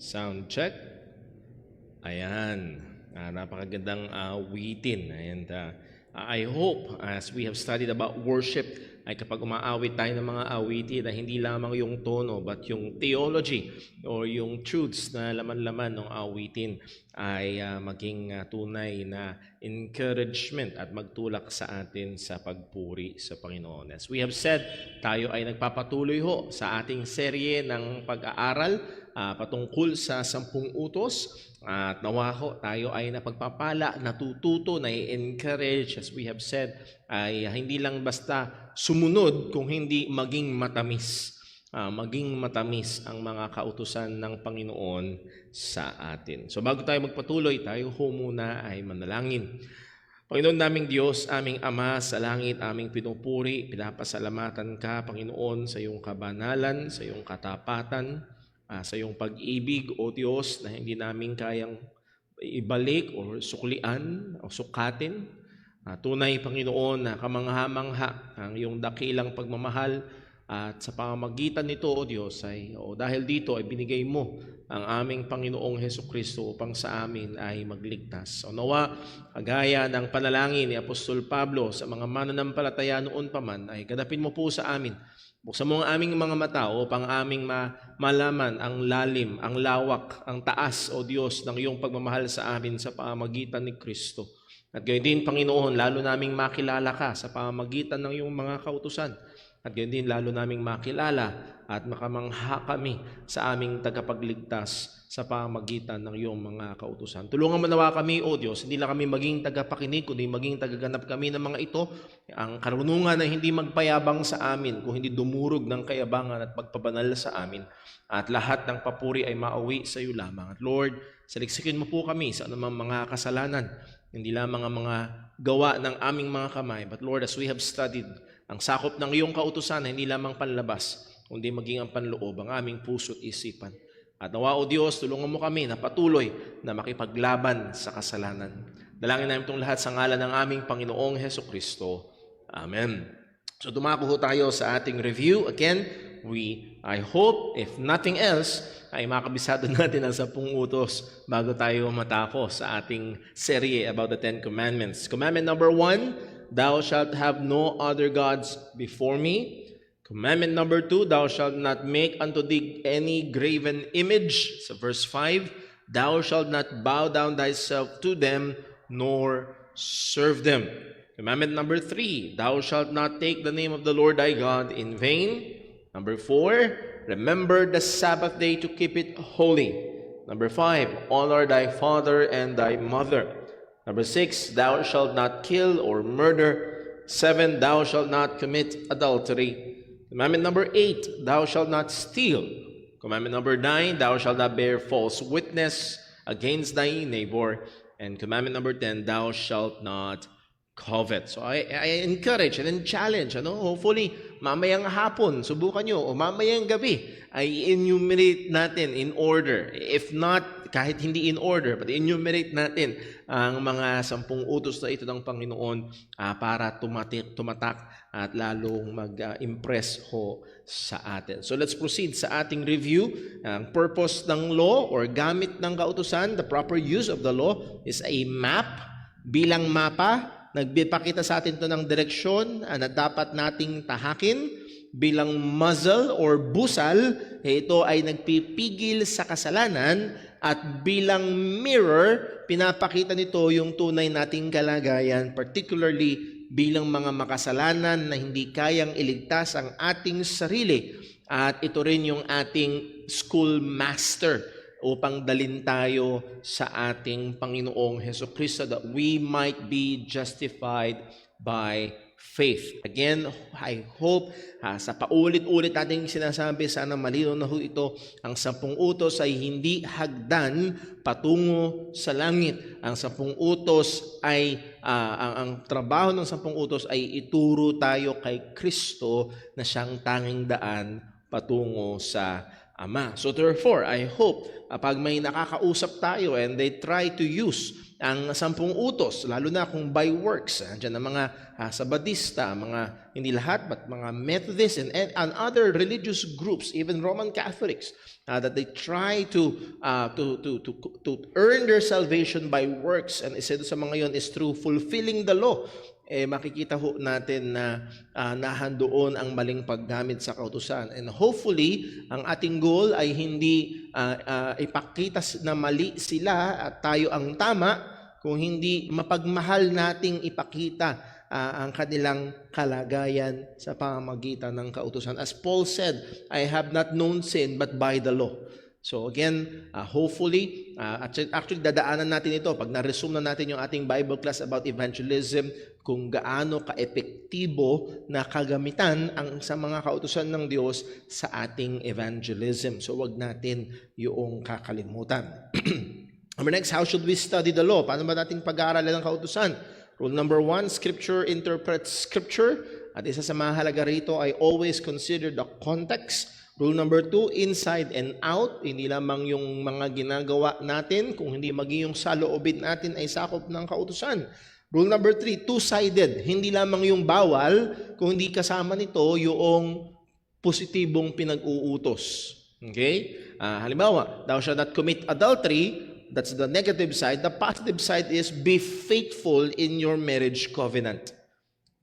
Sound check. Ayan. Napakagandang awitin. And I hope as we have studied about worship, ay kapag umaawit tayo ng mga awitin na hindi lamang yung tono but yung theology or yung truths na laman-laman ng awitin ay maging tunay na encouragement at magtulak sa atin sa pagpuri sa Panginoon. As we have said, tayo ay nagpapatuloy ho sa ating serye ng pag-aaral patungkol sa 10 utos. At nawa ho, tayo ay napagpapala, natututo, na-encourage, as we have said, ay hindi lang basta sumunod kung hindi maging matamis. Maging matamis ang mga kautusan ng Panginoon sa atin. So bago tayo magpatuloy, tayo ho muna ay manalangin. Panginoon naming Diyos, aming Ama sa langit, aming pinupuri, pinapasalamatan ka, Panginoon, sa iyong kabanalan, sa iyong katapatan, sa iyong pag-ibig, O Diyos, na hindi namin kayang ibalik o suklian o sukatin. Tunay, Panginoon, na kamangha-mangha ang iyong dakilang pagmamahal at sa pamamagitan nito, O Diyos, dahil dito ay binigay mo ang aming Panginoong Hesukristo upang sa amin ay magligtas. O nawa, kagaya ng panalangin ni Apostol Pablo sa mga mananampalataya noon pa man, ay ganapin mo po sa amin. Buksan mo ang aming mga mata upang aming malaman ang lalim, ang lawak, ang taas, O Diyos, ng iyong pagmamahal sa amin sa pamamagitan ni Kristo. At gayon din, Panginoon, lalo naming makilala ka sa pamamagitan ng iyong mga kautusan. At gayon din, lalo naming makilala at makamangha kami sa aming tagapagligtas sa pamamagitan ng iyong mga kautusan. Tulungan mo nawa kami, O Diyos, hindi lang kami maging tagapakinig, kundi maging tagaganap kami ng mga ito, ang karunungan na hindi magpayabang sa amin, kung hindi dumurog ng kayabangan at magpabanal sa amin. At lahat ng papuri ay mauwi sa iyo lamang. At Lord, saliksikin mo po kami sa anumang mga kasalanan, hindi lamang ang mga gawa ng aming mga kamay, but Lord, as we have studied, ang sakop ng iyong kautusan na hindi lamang panlabas, kundi maging ang panloob, ang aming puso't isipan. At nawa, O Diyos, tulungan mo kami na patuloy na makipaglaban sa kasalanan. Dalangin namin itong lahat sa ngalan ng aming Panginoong Hesukristo. Amen. So dumako tayo sa ating review. Again, I hope, if nothing else, ay makabisado natin ang 10 utos bago tayo matapos sa ating serye about the 10 Commandments. Commandment number 1, thou shalt have no other gods before me. Commandment number 2, thou shalt not make unto thee any graven image. So verse 5, thou shalt not bow down thyself to them, nor serve them. Commandment number 3, thou shalt not take the name of the Lord thy God in vain. Number 4, remember the Sabbath day to keep it holy. Number 5, honor thy father and thy mother. Number 6, thou shalt not kill or murder. 7, thou shalt not commit adultery. Commandment number 8, thou shalt not steal. Commandment number 9, thou shalt not bear false witness against thy neighbor. And commandment number 10, thou shalt not covet. So I encourage and challenge, hopefully mamayang hapon, subukan nyo, o mamayang gabi, ay enumerate natin in order. If not, kahit hindi in order, but enumerate natin ang mga 10 utos na ito ng Panginoon para tumatak at lalong mag-impress ho sa atin. So let's proceed sa ating review. Ang purpose ng law or gamit ng kautusan, the proper use of the law is a map. Bilang mapa, nagpapakita sa atin ito ng direksyon na dapat nating tahakin. Bilang muzzle or busal, ito ay nagpipigil sa kasalanan. At bilang mirror, pinapakita nito yung tunay nating kalagayan, particularly bilang mga makasalanan na hindi kayang iligtas ang ating sarili. At ito rin yung ating schoolmaster upang dalin tayo sa ating Panginoong Hesukristo that we might be justified by faith. Again, I hope sa paulit-ulit nating sinasabi, sana malinaw na ho ito, ang 10 utos ay hindi hagdan patungo sa langit. Ang 10 utos ay, ang trabaho ng 10 utos ay ituro tayo kay Kristo na siyang tanging daan patungo sa Ama. So therefore, I hope pag may nakakausap tayo and they try to use ang 10 utos, lalo na kung by works. Andiyan ang mga Sabadista, mga hindi lahat, but mga Methodists and other religious groups, even Roman Catholics, that they try to earn their salvation by works. And isa sa mga yon is through fulfilling the law. Makikita ho natin na nahandoon ang maling paggamit sa kautusan. And hopefully, ang ating goal ay hindi ipakita na mali sila at tayo ang tama, kung hindi mapagmahal nating ipakita ang kanilang kalagayan sa pamamagitan ng kautusan. As Paul said, I have not known sin but by the law. So again, hopefully, actually dadaanan natin ito pag na-resume na natin yung ating Bible class about evangelism, kung gaano ka-epektibo na kagamitan ang sa mga kautusan ng Diyos sa ating evangelism. So wag natin yung kakalimutan. Number next, how should we study the law? Paano ba natin pag-aaralan ng kautusan? Rule number 1, Scripture interprets Scripture. At isa sa mahalaga rito ay always consider the context. Rule number 2, inside and out. Hindi lamang yung mga ginagawa natin, kung hindi maging yung saloobin natin ay sakop ng kautusan. Rule number 3, two-sided. Hindi lamang yung bawal, kung hindi kasama nito yung positibong pinag-uutos. Okay? Halimbawa, thou shalt not commit adultery. That's the negative side. The positive side is be faithful in your marriage covenant.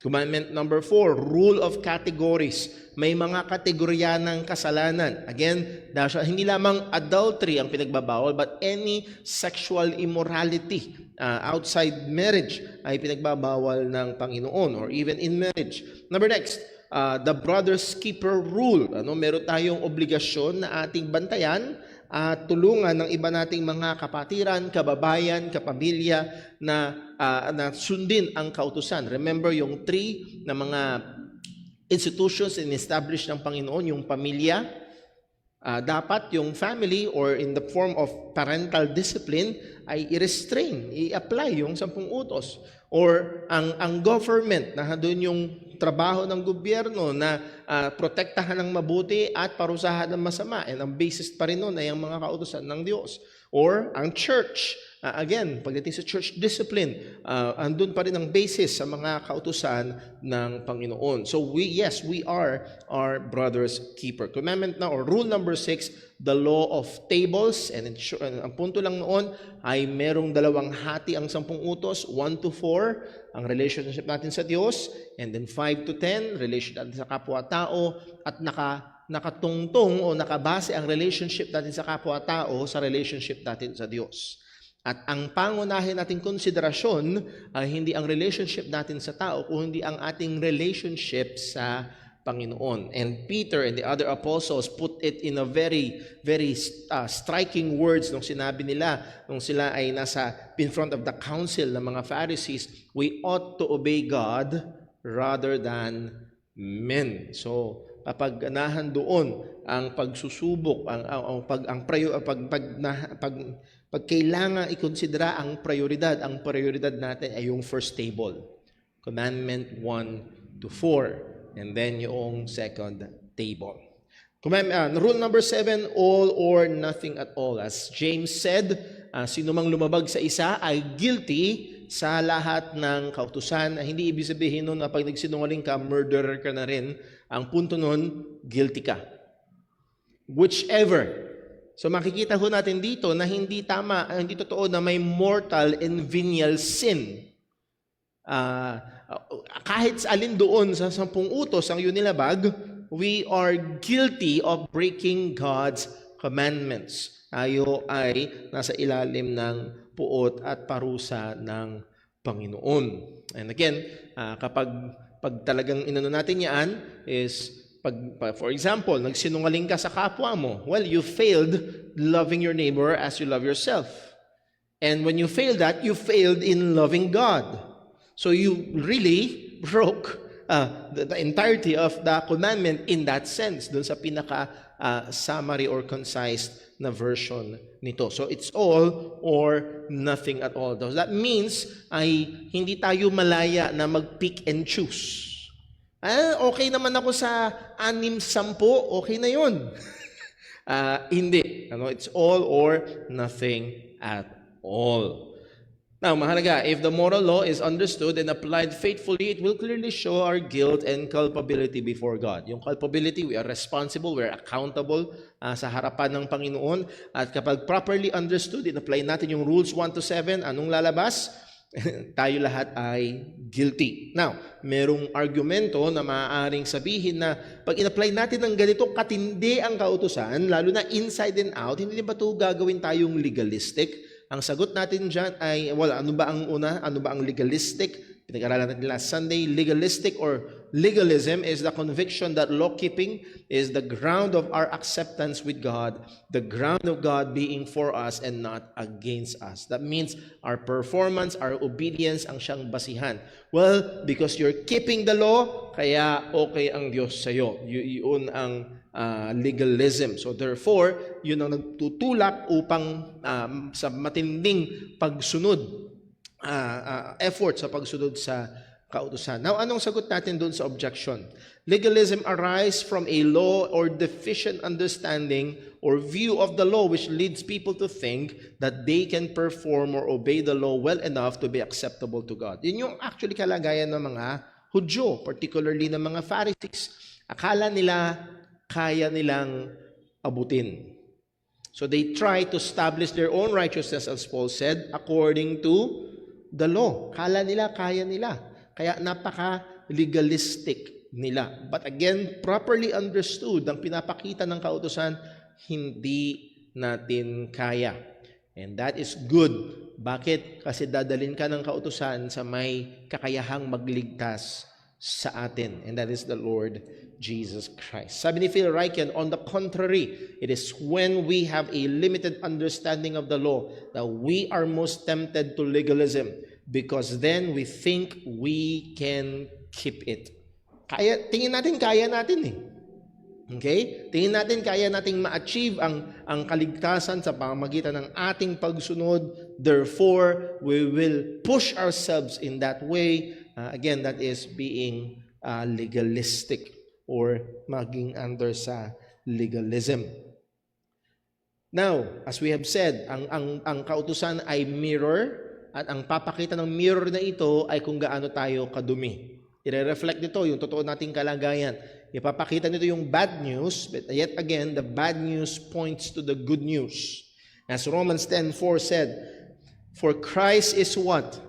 Commandment number 4, rule of categories. May mga kategorya ng kasalanan. Again, hindi lamang adultery ang pinagbabawal, but any sexual immorality outside marriage ay pinagbabawal ng Panginoon, or even in marriage. Number next, the brother's keeper rule. Meron tayong obligasyon na ating bantayan at tulungan ng iba nating mga kapatiran, kababayan, kapamilya na sundin ang kautusan. Remember yung 3 na mga institutions in-establish ng Panginoon, yung pamilya, dapat yung family or in the form of parental discipline ay i-restrain, i-apply yung 10 utos. Or ang government, na doon yung trabaho ng gobyerno na protektahan ng mabuti at parusahan ng masama. And ang basis pa rin nun ay ang mga kautusan ng Diyos. Or ang church, again, pagdating sa church discipline, andun pa rin ang basis sa mga kautusan ng Panginoon. So we are our brother's keeper. Commandment na, or rule number 6, the law of tables. And ang punto lang noon ay merong 2 hati ang 10 utos, 1 to 4, ang relationship natin sa Diyos, and then 5 to 10, relationship natin sa kapwa-tao, at nakatungtong o nakabase ang relationship natin sa kapwa-tao sa relationship natin sa Diyos. At ang pangunahin nating konsiderasyon ay hindi ang relationship natin sa tao, kundi ang ating relationship sa Panginoon. And Peter and the other apostles put it in a very, very striking words nung sinabi nila, nung sila ay nasa in front of the council ng mga Pharisees, we ought to obey God rather than men. So, kapag nahandoon ang pagsusubok, pag kailangan ikonsidera ang prioridad natin ay yung first table. Commandment 1 to 4. And then yung second table. Rule number 7, all or nothing at all. As James said, sino mang lumabag sa isa ay guilty sa lahat ng kautusan. Hindi ibig sabihin nun na pag nagsinungaling ka, murderer ka na rin. Ang punto nun, guilty ka. Whichever. So makikita ho natin dito na hindi tama, hindi totoo na may mortal and venial sin. Kahit alin doon sa 10 utos ang yun nilabag, we are guilty of breaking God's commandments. Tayo ay nasa ilalim ng puot at parusa ng Panginoon. And again, kapag talagang inano natin yan is, for example, nagsinungaling ka sa kapwa mo, well, you failed loving your neighbor as you love yourself. And when you failed that, you failed in loving God. So you really broke the entirety of the commandment in that sense, dun sa pinaka-summary or concise na version nito. So it's all or nothing at all. That means ay hindi tayo malaya na mag-pick and choose. Okay naman ako sa 6-10, okay na yun. Hindi. It's all or nothing at all. Now, mahalaga, if the moral law is understood and applied faithfully, it will clearly show our guilt and culpability before God. Yung culpability, we are responsible, we are accountable sa harapan ng Panginoon. At kapag properly understood, in-apply natin yung rules 1 to 7, anong lalabas? Tayo lahat ay guilty. Now, merong argumento na maaaring sabihin na pag in-apply natin ng ganito katindi ang kautusan, lalo na inside and out, hindi ba ito gagawin tayong legalistic? Ang sagot natin dyan ay, ano ba ang una? Ano ba ang legalistic? Pinag-aralan natin last Sunday. Legalistic or legalism is the conviction that law-keeping is the ground of our acceptance with God, the ground of God being for us and not against us. That means our performance, our obedience ang siyang basihan. Well, because you're keeping the law, kaya okay ang Diyos sa'yo. Yun ang legalism. So therefore, yun ang nagtutulak upang sa matinding pagsunod, effort sa pagsunod sa kautusan. Now, anong sagot natin doon sa objection? Legalism arises from a law or deficient understanding or view of the law which leads people to think that they can perform or obey the law well enough to be acceptable to God. Yun yung actually kalagayan ng mga Hudyo, particularly ng mga Pharisees. Akala nila kaya nilang abutin. So they try to establish their own righteousness, as Paul said, according to the law. Kala nila kaya nila. Kaya napaka-legalistic nila. But again, properly understood, ang pinapakita ng kautusan, hindi natin kaya. And that is good. Bakit? Kasi dadalhin ka ng kautusan sa may kakayahang magligtas sa atin. And that is the Lord Jesus Christ. Sabi ni Phil Ryken, on the contrary, it is when we have a limited understanding of the law that we are most tempted to legalism, because then we think we can keep it. Tingin natin kaya natin eh. Okay? Tingin natin kaya nating ma-achieve ang kaligtasan sa pamamagitan ng ating pagsunod. Therefore, we will push ourselves in that way. Again, that is being legalistic or maging under sa legalism. Now, as we have said, ang kautusan ay mirror, at ang papakita ng mirror na ito ay kung gaano tayo kadumi. I-reflect nito yung totoo nating kalagayan. Ipapakita nito yung bad news, but yet again, the bad news points to the good news. As Romans 10:4 said, for Christ is what?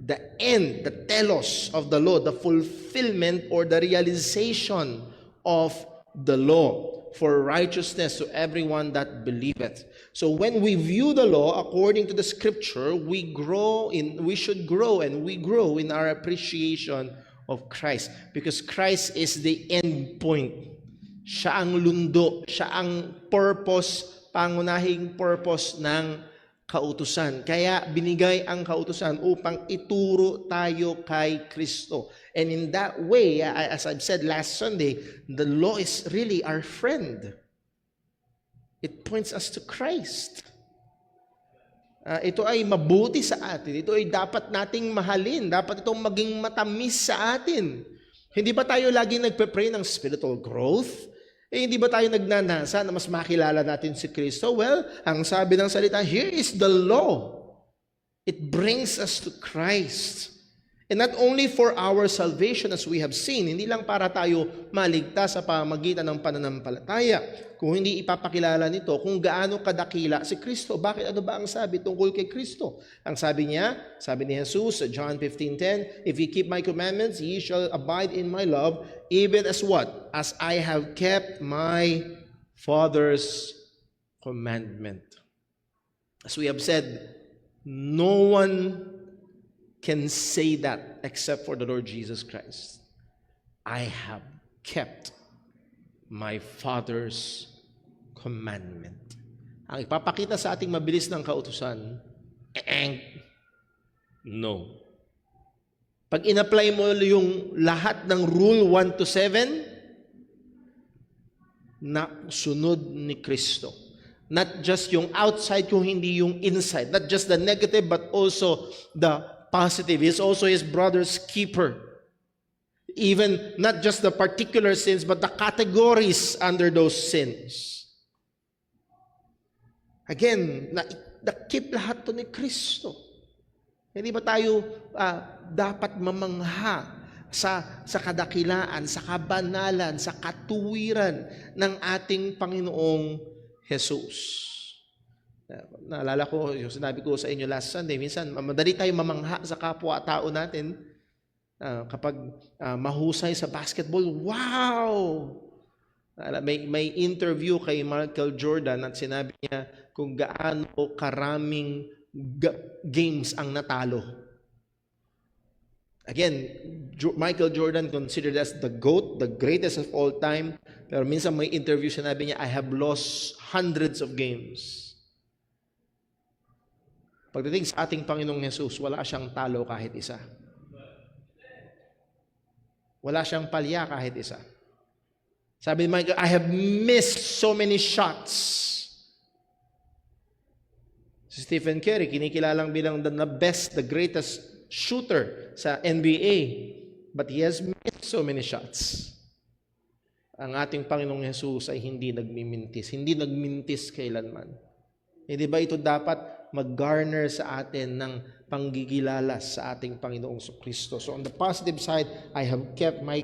The end, the telos of the law, the fulfillment or the realization of the law for righteousness to everyone that believeth. So when we view the law according to the scripture, we should grow and we grow in our appreciation of Christ, because Christ is the end point. Siya ang lundo, siya ang purpose, pangunahing purpose ng kautusan. Kaya binigay ang kautusan upang ituro tayo kay Kristo. And in that way, as I've said last Sunday, the law is really our friend. It points us to Christ. Ito ay mabuti sa atin. Ito ay dapat nating mahalin. Dapat itong maging matamis sa atin. Hindi ba tayo laging nagpe-pray ng spiritual growth? Hindi ba tayo nagnanasa na mas makilala natin si Kristo? Well, ang sabi ng salita, here is the law. It brings us to Christ. And not only for our salvation as we have seen, hindi lang para tayo maligtas sa pamamagitan ng pananampalataya, kung hindi ipapakilala nito kung gaano kadakila si Kristo. Bakit? Ano ba ang sabi tungkol kay Kristo? Ang sabi niya, sabi ni Jesus sa John 15:10, if ye keep my commandments, ye shall abide in my love, even as what? As I have kept my Father's commandment. As we have said, no one can say that except for the Lord Jesus Christ. I have kept my Father's commandment. Ang ipapakita sa ating mabilis ng kautusan, no. Pag in-apply mo yung lahat ng rule 1 to 7, na sunod ni Kristo. Not just yung outside, kung hindi yung inside. Not just the negative, but also the positive. He's also his brother's keeper. Even not just the particular sins, but the categories under those sins. Again, na-keep lahat to ni Kristo. Hindi ba tayo dapat mamangha sa kadakilaan, sa kabanalan, sa katuwiran ng ating Panginoong Jesus? Naalala ko, yung sinabi ko sa inyo last Sunday, minsan madali tayo mamangha sa kapwa-tao natin kapag mahusay sa basketball. Wow! May interview kay Michael Jordan at sinabi niya kung gaano karaming games ang natalo. Again, Michael Jordan considered as the GOAT, the greatest of all time. Pero minsan may interview, sinabi niya, I have lost hundreds of games. Pagdating sa ating Panginoong Jesus, wala siyang talo kahit isa. Wala siyang palya kahit isa. Sabi ni Michael, I have missed so many shots. Si Stephen Curry, kinikilalang bilang the best, the greatest shooter sa NBA. But he has missed so many shots. Ang ating Panginoong Jesus ay hindi nagmimintis. Hindi nagmintis kailanman. Hindi ba ito dapat mag-garner sa atin ng panggigilalas sa ating Panginoong Kristo? So on the positive side, I have kept my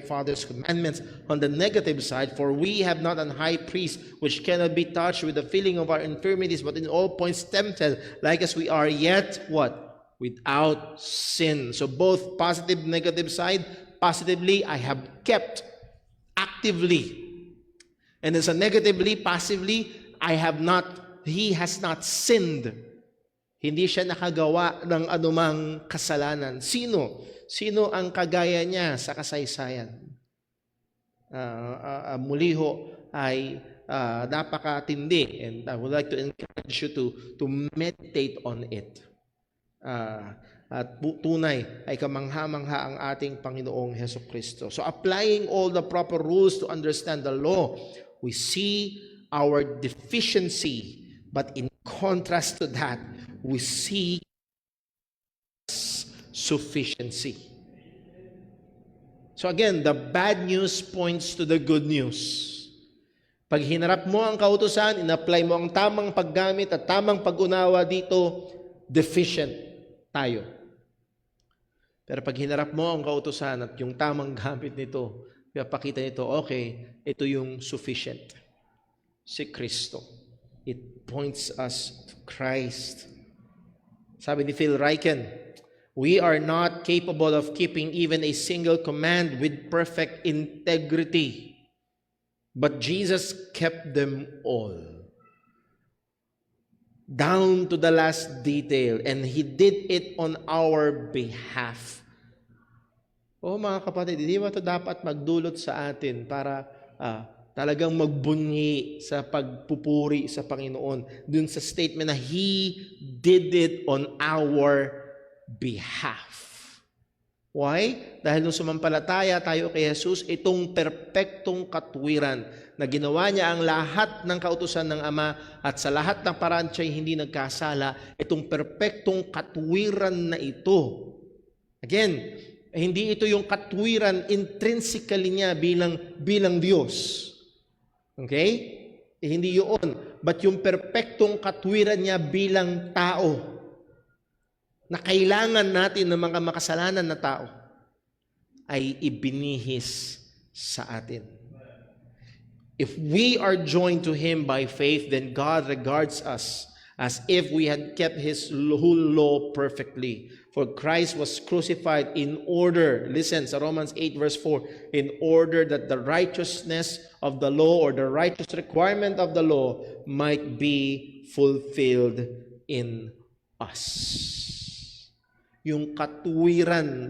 Father's commandments. On the negative side, for we have not an high priest which cannot be touched with the feeling of our infirmities, but in all points tempted, like as we are, yet what? Without sin. So both positive, negative side, positively, I have kept actively. And as a negatively, passively, He has not sinned. Hindi siya nakagawa ng anumang kasalanan. Sino? Sino ang kagaya niya sa kasaysayan? Muli ho ay napakatindi, and I would like to encourage you to meditate on it. At tunay ay kamangha-mangha ang ating Panginoong Hesukristo. So applying all the proper rules to understand the law, we see our deficiency. But in contrast to that, we see sufficiency. So again, the bad news points to the good news. Pag hinarap mo ang kautusan, in-apply mo ang tamang paggamit at tamang pag-unawa dito, deficient tayo. Pero pag hinarap mo ang kautusan at yung tamang gamit nito, pinapakita nito, okay, ito yung sufficient. Si Kristo. It points us to Christ. Sabi ni Phil Ryken, we are not capable of keeping even a single command with perfect integrity. But Jesus kept them all. Down to the last detail. And He did it on our behalf. Mga kapatid, hindi ba ito dapat magdulot sa atin para talagang magbunyi sa pagpupuri sa Panginoon dun sa statement na He did it on our behalf. Why? Dahil nung sumampalataya tayo kay Jesus, itong perpektong katuwiran na ginawa niya ang lahat ng kautusan ng Ama at sa lahat ng paraan siya'y hindi nagkasala, itong perpektong katuwiran na ito. Again, hindi ito yung katuwiran intrinsically niya bilang Diyos. Okay? Hindi yun. But yung perpektong katwiran niya bilang tao na kailangan natin ng mga makasalanan na tao ay ibinihis sa atin. If we are joined to Him by faith, then God regards us as if we had kept His whole law perfectly. For Christ was crucified in order, listen, sa Romans 8 verse 4, in order that the righteousness of the law or the righteous requirement of the law might be fulfilled in us. Yung katuwiran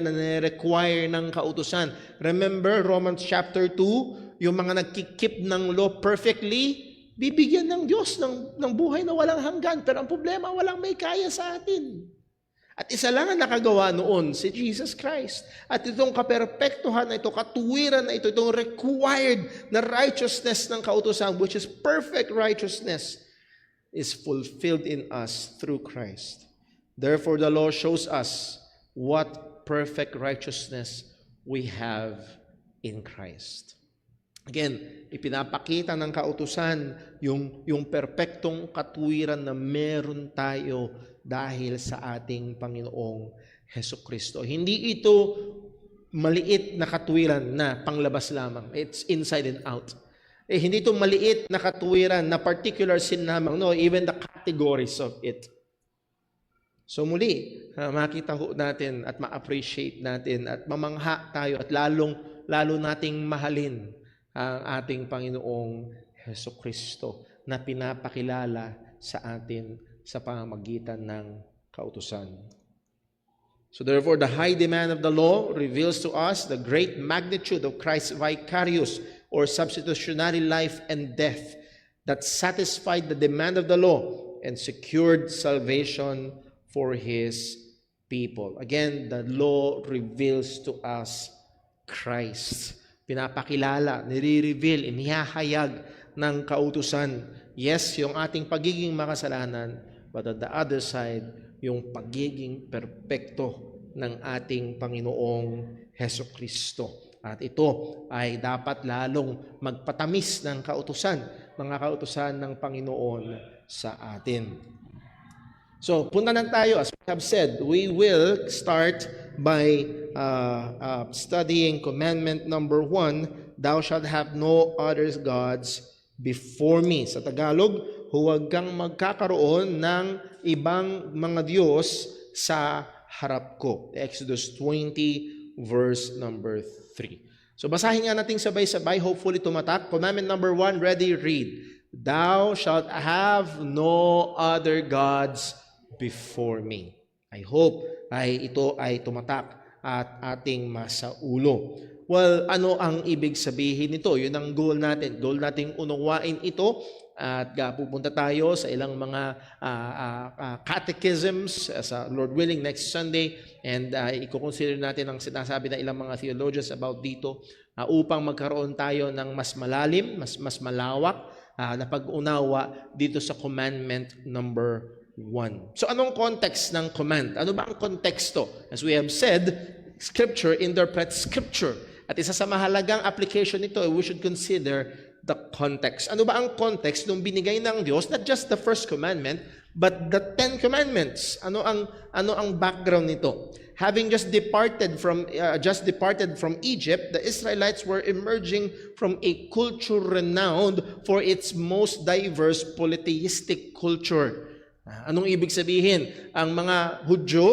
na nire-require ng kautusan. Remember, Romans chapter 2, yung mga nagkikip ng law perfectly, bibigyan ng Diyos ng buhay na walang hanggan. Pero ang problema, walang may kaya sa atin. At isa lang ang nakagawa noon, si Jesus Christ. At itong kaperpektuhan na ito, katuwiran na ito, itong required na righteousness ng kautusan, which is perfect righteousness, is fulfilled in us through Christ. Therefore, the law shows us what perfect righteousness we have in Christ. Again, ipinapakita ng kautusan yung perpektong katuwiran na meron tayo dahil sa ating Panginoong Hesukristo. Hindi ito maliit na katuwiran na panglabas lamang. It's inside and out. Hindi ito maliit na katuwiran na particular sin lamang. No, even the categories of it. So muli, makita ho natin at ma-appreciate natin at mamangha tayo at lalo nating mahalin ang ating Panginoong Hesukristo na pinapakilala sa atin sa pamamagitan ng kautusan. So therefore, the high demand of the law reveals to us the great magnitude of Christ's vicarious or substitutionary life and death that satisfied the demand of the law and secured salvation for His people. Again, the law reveals to us Christ. Pinapakilala, nire-reveal, inihahayag ng kautusan. Yes, yung ating pagiging makasalanan, but on the other side, yung pagiging perpekto ng ating Panginoong Hesukristo. At ito ay dapat lalong magpatamis ng kautusan, mga kautusan ng Panginoon sa atin. So, punta na tayo. As we have said, we will start by studying commandment number 1, Thou shalt have no other gods before me. Sa Tagalog, huwag kang magkakaroon ng ibang mga Diyos sa harap ko. Exodus 20, verse number 3. So, basahin nga natin sabay-sabay. Hopefully tumatak. Commandment number 1, ready, read. Thou shalt have no other gods before me. I hope ito ay tumatak at ating masaulo. Well, ano ang ibig sabihin nito? Yun ang goal natin. Goal nating unawain ito at pupunta tayo sa ilang mga catechisms sa Lord willing next Sunday and i-consider natin ang sinasabi ng ilang mga theologians about dito upang magkaroon tayo ng mas malalim, mas malawak na pag-unawa dito sa commandment number 1. So anong context ng command? Ano ba ang konteksto? As we have said, Scripture interprets Scripture. At isa sa mahalagang application nito, we should consider the context. Ano ba ang context nung binigay ng Diyos? Not just the first commandment, but the 10 commandments. Ano ang background nito? Having just departed from Egypt, the Israelites were emerging from a culture renowned for its most diverse polytheistic culture. Anong ibig sabihin? Ang mga Hudyo,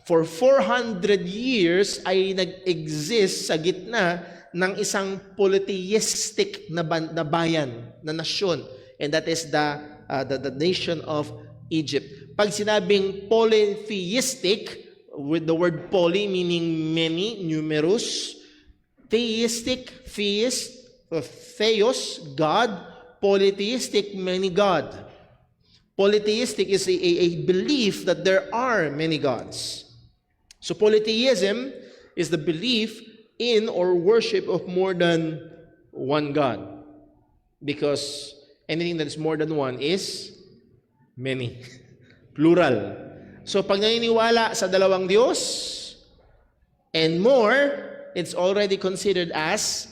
for 400 years ay nag-exist sa gitna ng isang polytheistic na bayan, na nasyon. And that is the nation of Egypt. Pag sinabing polytheistic, with the word poly meaning many, numerous, theistic, theos, God, polytheistic, many God. Polytheistic is a belief that there are many gods. So polytheism is the belief in or worship of more than one God. Because anything that is more than one is many. Plural. So pag naniniwala sa dalawang Diyos and more, it's already considered as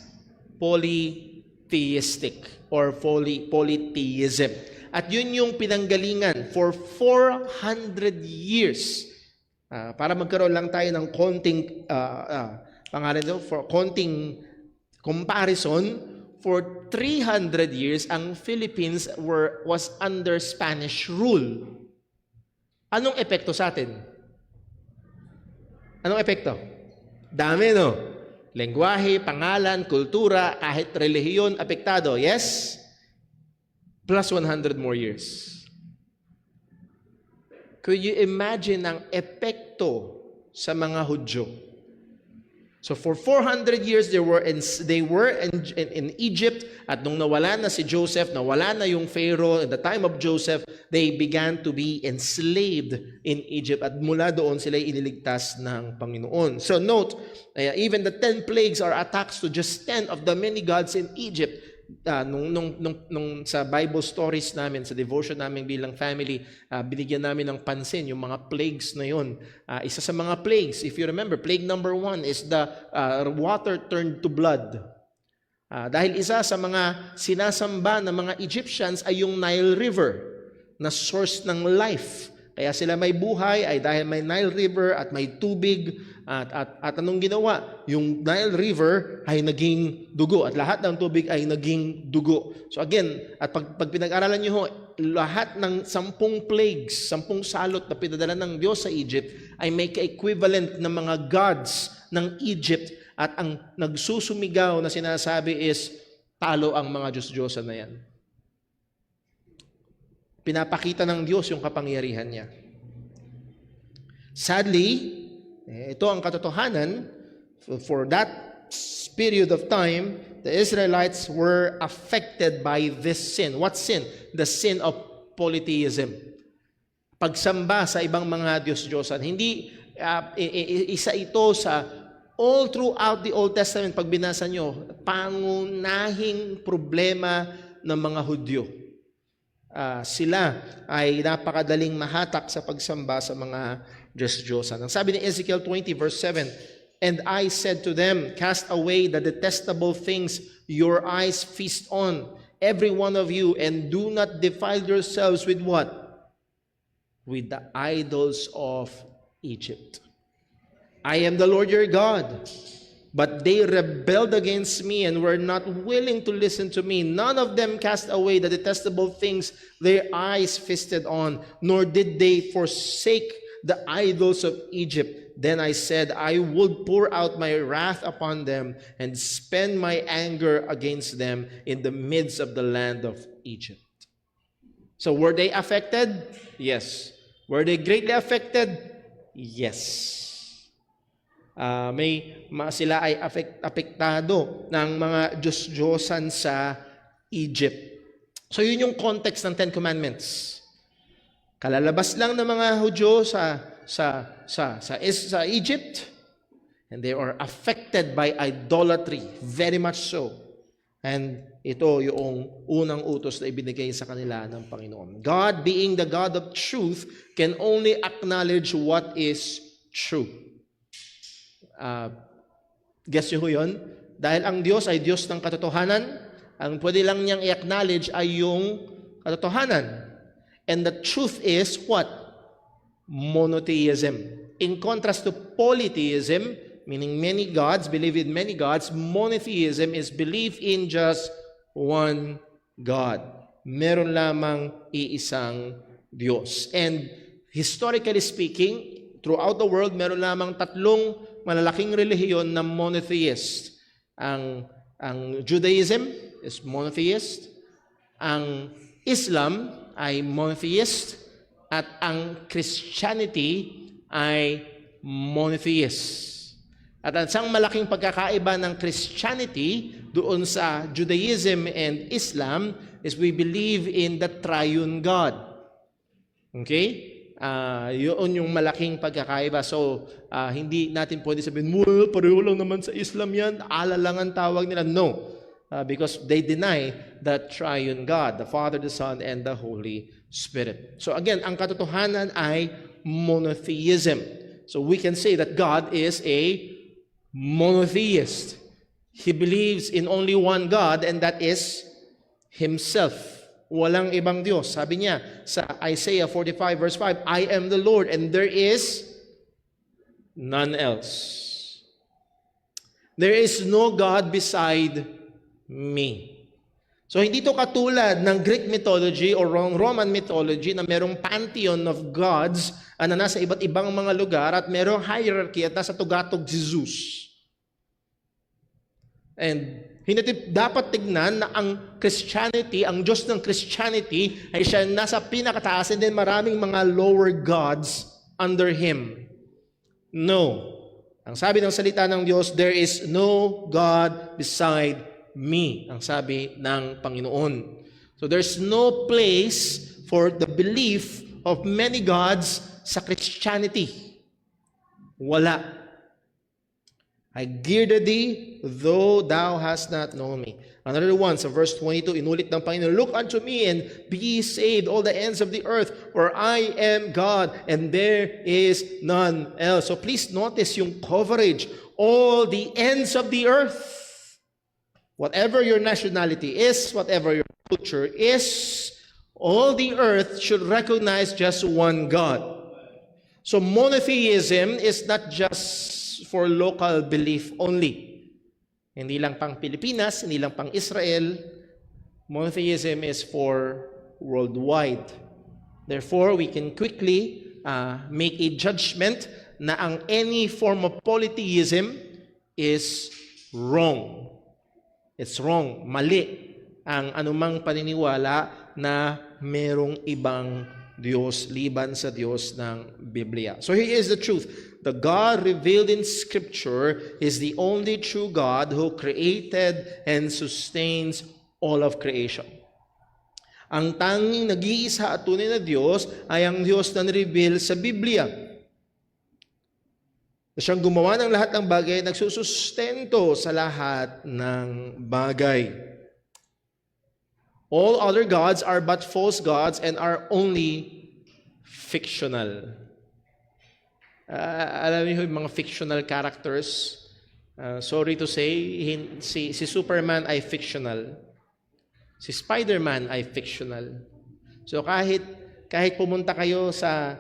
polytheistic or polytheism. At yun yung pinanggalingan for 400 years. Para magkaroon lang tayo ng konting konting comparison, for 300 years ang Philippines was under Spanish rule. Anong epekto sa atin? Anong epekto? Dami, no? Lengguwahe, pangalan, kultura, kahit relihiyon, apektado. Yes? Plus 100 more years. Could you imagine ang epekto sa mga Hudyo? So for 400 years they were in Egypt, at nung nawala na si Joseph, nawala na yung Pharaoh, at the time of Joseph, they began to be enslaved in Egypt, at mula doon sila iniligtas ng Panginoon. So note, even the 10 plagues are attacks to just 10 of the many gods in Egypt. Nung sa Bible stories namin, sa devotion namin bilang family, binigyan namin ng pansin yung mga plagues na yun. Isa sa mga plagues, if you remember, plague number 1 is the water turned to blood. Dahil isa sa mga sinasamba ng mga Egyptians ay yung Nile River na source ng life. Kaya sila may buhay ay dahil may Nile River at may tubig at anong ginawa? Yung Nile River ay naging dugo at lahat ng tubig ay naging dugo. So again, at pag pinag-aralan niyo ho, lahat ng 10 plagues, 10 salot na pinadala ng Diyos sa Egypt ay may ka-equivalent ng mga gods ng Egypt at ang nagsusumigaw na sinasabi is talo ang mga Diyos-Diyosan na yan. Pinapakita ng Diyos yung kapangyarihan niya. Sadly, ito ang katotohanan, for that period of time, the Israelites were affected by this sin. What sin? The sin of polytheism. Pagsamba sa ibang mga Diyos-Diyosan. Hindi, isa ito sa all throughout the Old Testament, pag binasa nyo, pangunahing problema ng mga Hudyo. Sila ay napakadaling mahatak sa pagsamba sa mga Diyos-Diyosan. Ang sabi ni Ezekiel 20 verse 7, "And I said to them, cast away the detestable things your eyes feast on, every one of you, and do not defile yourselves with what? With the idols of Egypt. I am the Lord your God. But they rebelled against me and were not willing to listen to me. None of them cast away the detestable things their eyes feasted on, nor did they forsake the idols of Egypt. Then I said, I would pour out my wrath upon them and spend my anger against them in the midst of the land of Egypt." So were they affected? Yes. Were they greatly affected? Yes. Sila ay apektado ng mga Diyos-Diyosan sa Egypt. So yun yung context ng Ten Commandments. Kalalabas lang ng mga Hudyo sa Egypt, and they are affected by idolatry, very much so. And ito yung unang utos na ibinigay sa kanila ng Panginoon. God, being the God of truth, can only acknowledge what is true. Guess nyo yun? Dahil ang Diyos ay Diyos ng katotohanan, ang pwede lang niyang i-acknowledge ay yung katotohanan. And the truth is what? Monotheism. In contrast to polytheism, meaning many gods, believe in many gods, monotheism is belief in just one God. Meron lamang iisang Diyos. And historically speaking, throughout the world, meron lamang 3 malalaking relihiyon na monotheist. Ang Judaism is monotheist, ang Islam ay monotheist, at ang Christianity ay monotheist. At ang isang malaking pagkakaiba ng Christianity doon sa Judaism and Islam is we believe in the triune God. Okay? Yun yung malaking pagkakaiba. So, hindi natin pwede sabihin, well, pareho lang naman sa Islam yan, ala lang ang tawag nila. No. Because they deny the triune God, the Father, the Son, and the Holy Spirit. So again, ang katotohanan ay monotheism. So we can say that God is a monotheist. He believes in only one God, and that is Himself. Walang ibang Diyos. Sabi niya sa Isaiah 45 verse 5, I am the Lord and there is none else. There is no God beside me. So hindi to katulad ng Greek mythology or Roman mythology na merong pantheon of gods na nasa iba't ibang mga lugar at merong hierarchy at nasa tugatog si Zeus. And hindi dapat tignan na ang Christianity, ang Diyos ng Christianity ay siya nasa pinakataas and then maraming mga lower gods under Him. No. Ang sabi ng salita ng Diyos, there is no God beside me. Ang sabi ng Panginoon. So there's no place for the belief of many gods sa Christianity. Wala. I girded thee, though thou hast not known me. Another one, sa verse 22, inulit ng Panginoon, look unto me and be saved, all the ends of the earth, for I am God, and there is none else. So please notice yung coverage, all the ends of the earth. whatever your nationality is, whatever your culture is, all the earth should recognize just one God. So monotheism is not just for local belief only. Hindi lang pang Pilipinas, hindi lang pang Israel. Monotheism is for worldwide. Therefore, we can quickly make a judgment na ang any form of polytheism is wrong. It's wrong, mali ang anumang paniniwala na merong ibang Diyos liban sa Diyos ng Biblia. So here is the truth. The God revealed in Scripture is the only true God who created and sustains all of creation. Ang tanging nag-iisa at tunay na Diyos ay ang Diyos na nireveal sa Biblia. Siyang gumawa ng lahat ng bagay, nagsusustento sa lahat ng bagay. All other gods are but false gods and are only fictional. Alam niyo yung mga fictional characters? Sorry to say, si Superman ay fictional. Si Spider-Man ay fictional. So kahit pumunta kayo sa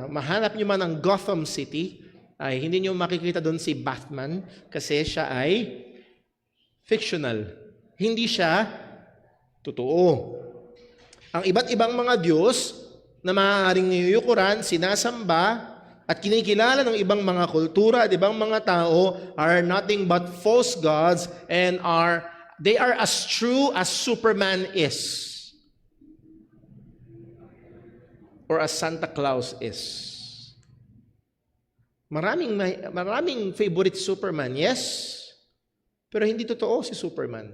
mahanap niyo man ang Gotham City, ay hindi niyo makikita doon si Batman kasi siya ay fictional. Hindi siya totoo. Ang iba't ibang mga Diyos na maaaring niyuyukuran, sinasamba, at kinikilala ng ibang mga kultura at ibang mga tao are nothing but false gods and they are as true as Superman is. Or as Santa Claus is. Maraming favorite Superman, yes. Pero hindi totoo si Superman.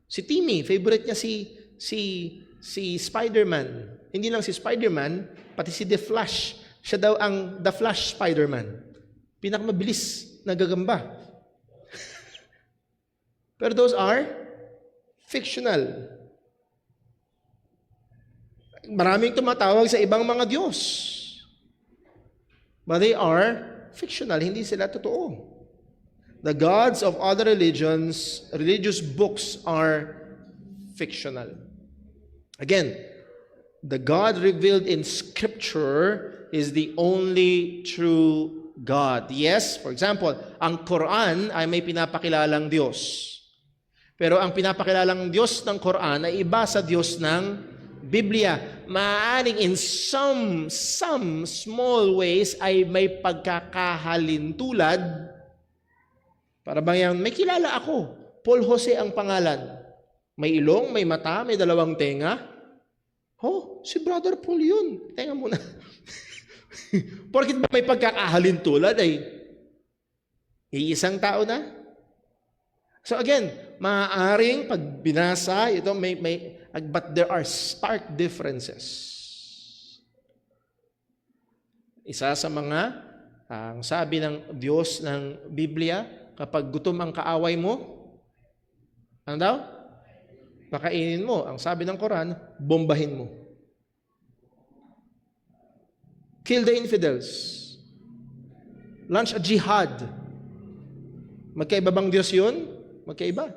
Si Timmy, favorite niya si Spider-Man. Hindi lang si Spider-Man, pati si The Flash. Siya daw ang The Flash Spider-Man. Pinakamabilis na gagamba. Pero those are fictional. Maraming tumatawag sa ibang mga Diyos. But they are fictional, hindi sila totoo. The gods of other religious books are fictional. Again, the God revealed in Scripture is the only true God. Yes, for example, ang Quran ay may pinapakilalang Diyos. Pero ang pinapakilalang Diyos ng Quran ay iba sa Diyos ng Biblia. Maaaring in some small ways ay may pagkakahalintulad. Para bang yan, may kilala ako. Paul Jose ang pangalan. May ilong, may mata, may dalawang tenga. Oh, si Brother Paul yun. Tenga muna. Porkit ba may pagkakahalintulad ay iisang tao na? So again, maaaring pag binasa, ito but there are stark differences. Isa sa mga, ang sabi ng Diyos ng Biblia, kapag gutom ang kaaway mo, ano daw? Pakainin mo. Ang sabi ng Quran, bombahin mo. Kill the infidels. Launch a jihad. Magkaiba bang Diyos yun? Magkaiba.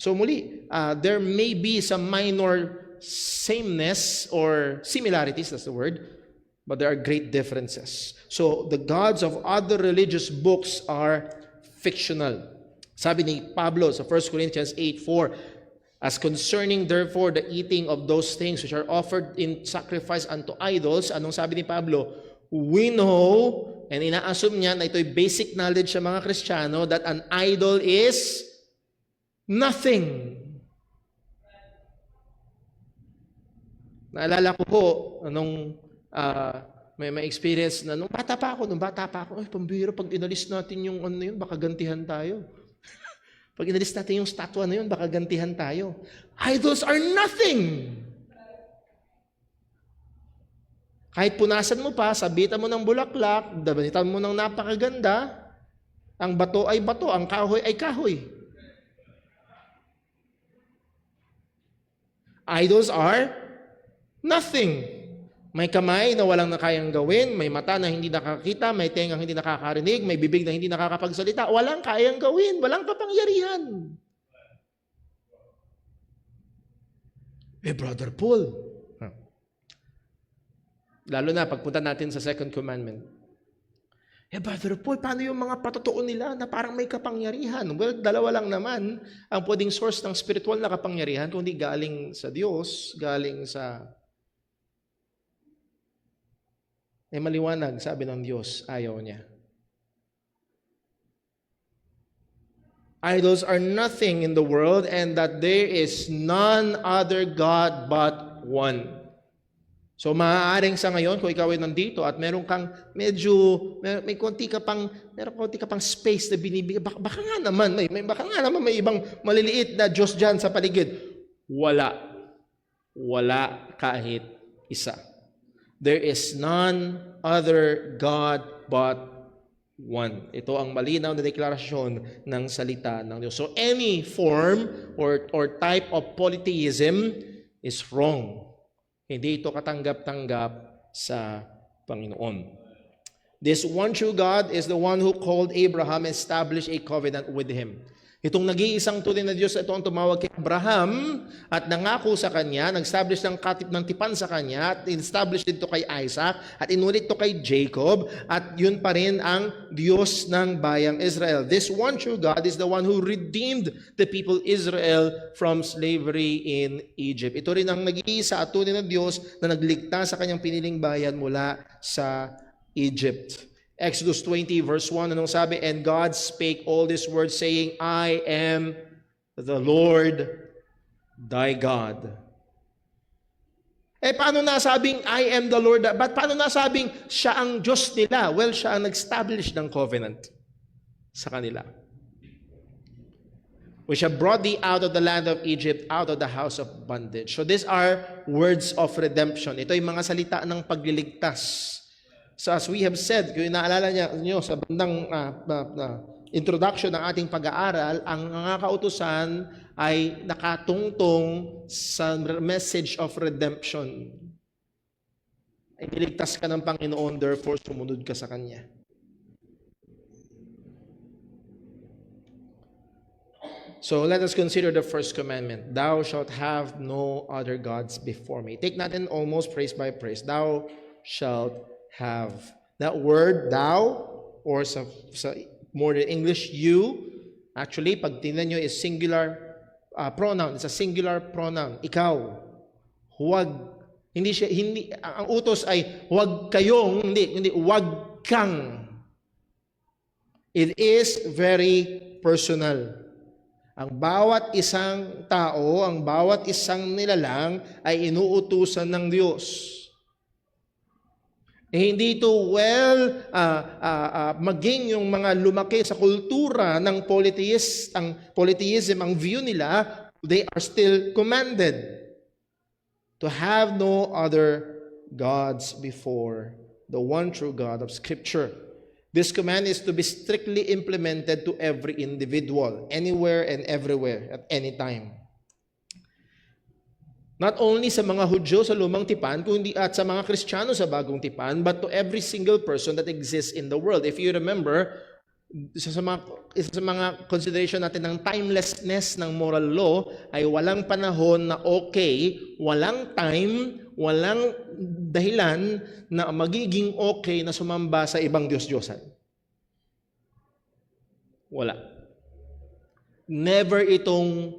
So muli, there may be some minor sameness or similarities, that's the word, but there are great differences. So the gods of other religious books are fictional. Sabi ni Pablo sa 1 Corinthians 8:4, as concerning therefore the eating of those things which are offered in sacrifice unto idols, anong sabi ni Pablo? We know, and ina-assume niya na ito'y basic knowledge sa mga Kristiyano, that an idol is nothing. Naalala ko po, may experience na nung bata pa ako, ay pambihira, pag inalis natin yung ano yun, baka gantihan tayo. Pag inalis natin yung statwa na yun, baka gantihan tayo. Idols are nothing. Kahit punasan mo pa, sabitan mo ng bulaklak, dabanitan mo ng napakaganda, ang bato ay bato, ang kahoy ay kahoy. Idols are nothing. May kamay na walang nakayang gawin, may mata na hindi nakakita, may tengang hindi nakakarinig, may bibig na hindi nakakapagsalita. Walang kayang gawin, walang kapangyarihan. Brother Paul. Lalo na pagpunta natin sa second commandment. Brother Paul, paano yung mga patotoo nila na parang may kapangyarihan? Well, dalawa lang naman ang pwedeng source ng spiritual na kapangyarihan, kundi galing sa Diyos, galing sa... maliwanag, sabi ng Diyos, ayaw niya. Idols are nothing in the world and that there is none other God but one. So maaaring sa ngayon, kung ikaw ay nandito at meron kang may konti ka pang space na binibigay, baka nga naman may ibang maliliit na Diyos dyan sa paligid. Wala kahit isa. There is none other God but one. Ito ang malinaw na deklarasyon ng salita ng Diyos. So any form or type of polytheism is wrong. Hindi ito katanggap-tanggap sa Panginoon. This one true God is the one who called Abraham and established a covenant with him. Itong nag-iisang tunay na Diyos, ito ang tumawag kay Abraham at nangako sa kanya, nag-establish ng tipan sa kanya, at in-establish dito kay Isaac, at inulit ito kay Jacob, at yun pa rin ang Diyos ng bayang Israel. This one true God is the one who redeemed the people Israel from slavery in Egypt. Ito rin ang nag-iisa at tunay na Diyos na nagligtas sa kanyang piniling bayan mula sa Egypt. Exodus 20 verse 1, anong sabi? And God spake all these words saying, I am the Lord thy God. Paano nasabing I am the Lord? But paano nasabing siya ang Diyos nila? Well, siya ang nag-establish ng covenant sa kanila. Which have brought thee out of the land of Egypt, out of the house of bondage. So these are words of redemption. Ito ay mga salita ng pagliligtas. So as we have said, kung inaalala niyo sa bandang introduction ng ating pag-aaral, ang mga kautusan ay nakatungtong sa message of redemption. Ay niligtas ka ng Panginoon, therefore sumunod ka sa Kanya. So let us consider the first commandment. Thou shalt have no other gods before me. Take natin almost praise by praise. Thou shalt have. That word, thou, or sa more than English, you, actually, pag tingnan nyo, is singular pronoun. It's a singular pronoun. Ikaw. Huwag. Ang utos ay huwag kayong, hindi, huwag kang. It is very personal. Ang bawat isang tao, ang bawat isang nilalang ay inuutusan ng Diyos. Hindi ito maging yung mga lumaki sa kultura ng polytheism, ang view nila, they are still commanded to have no other gods before the one true God of Scripture. This command is to be strictly implemented to every individual, anywhere and everywhere, at any time. Not only sa mga Hudyo sa Lumang Tipan, kundi at sa mga Kristiyano sa Bagong Tipan, but to every single person that exists in the world. If you remember, isa sa mga consideration natin ng timelessness ng moral law ay walang panahon na okay, walang time, walang dahilan na magiging okay na sumamba sa ibang Diyos-Diyosan. Wala. Never itong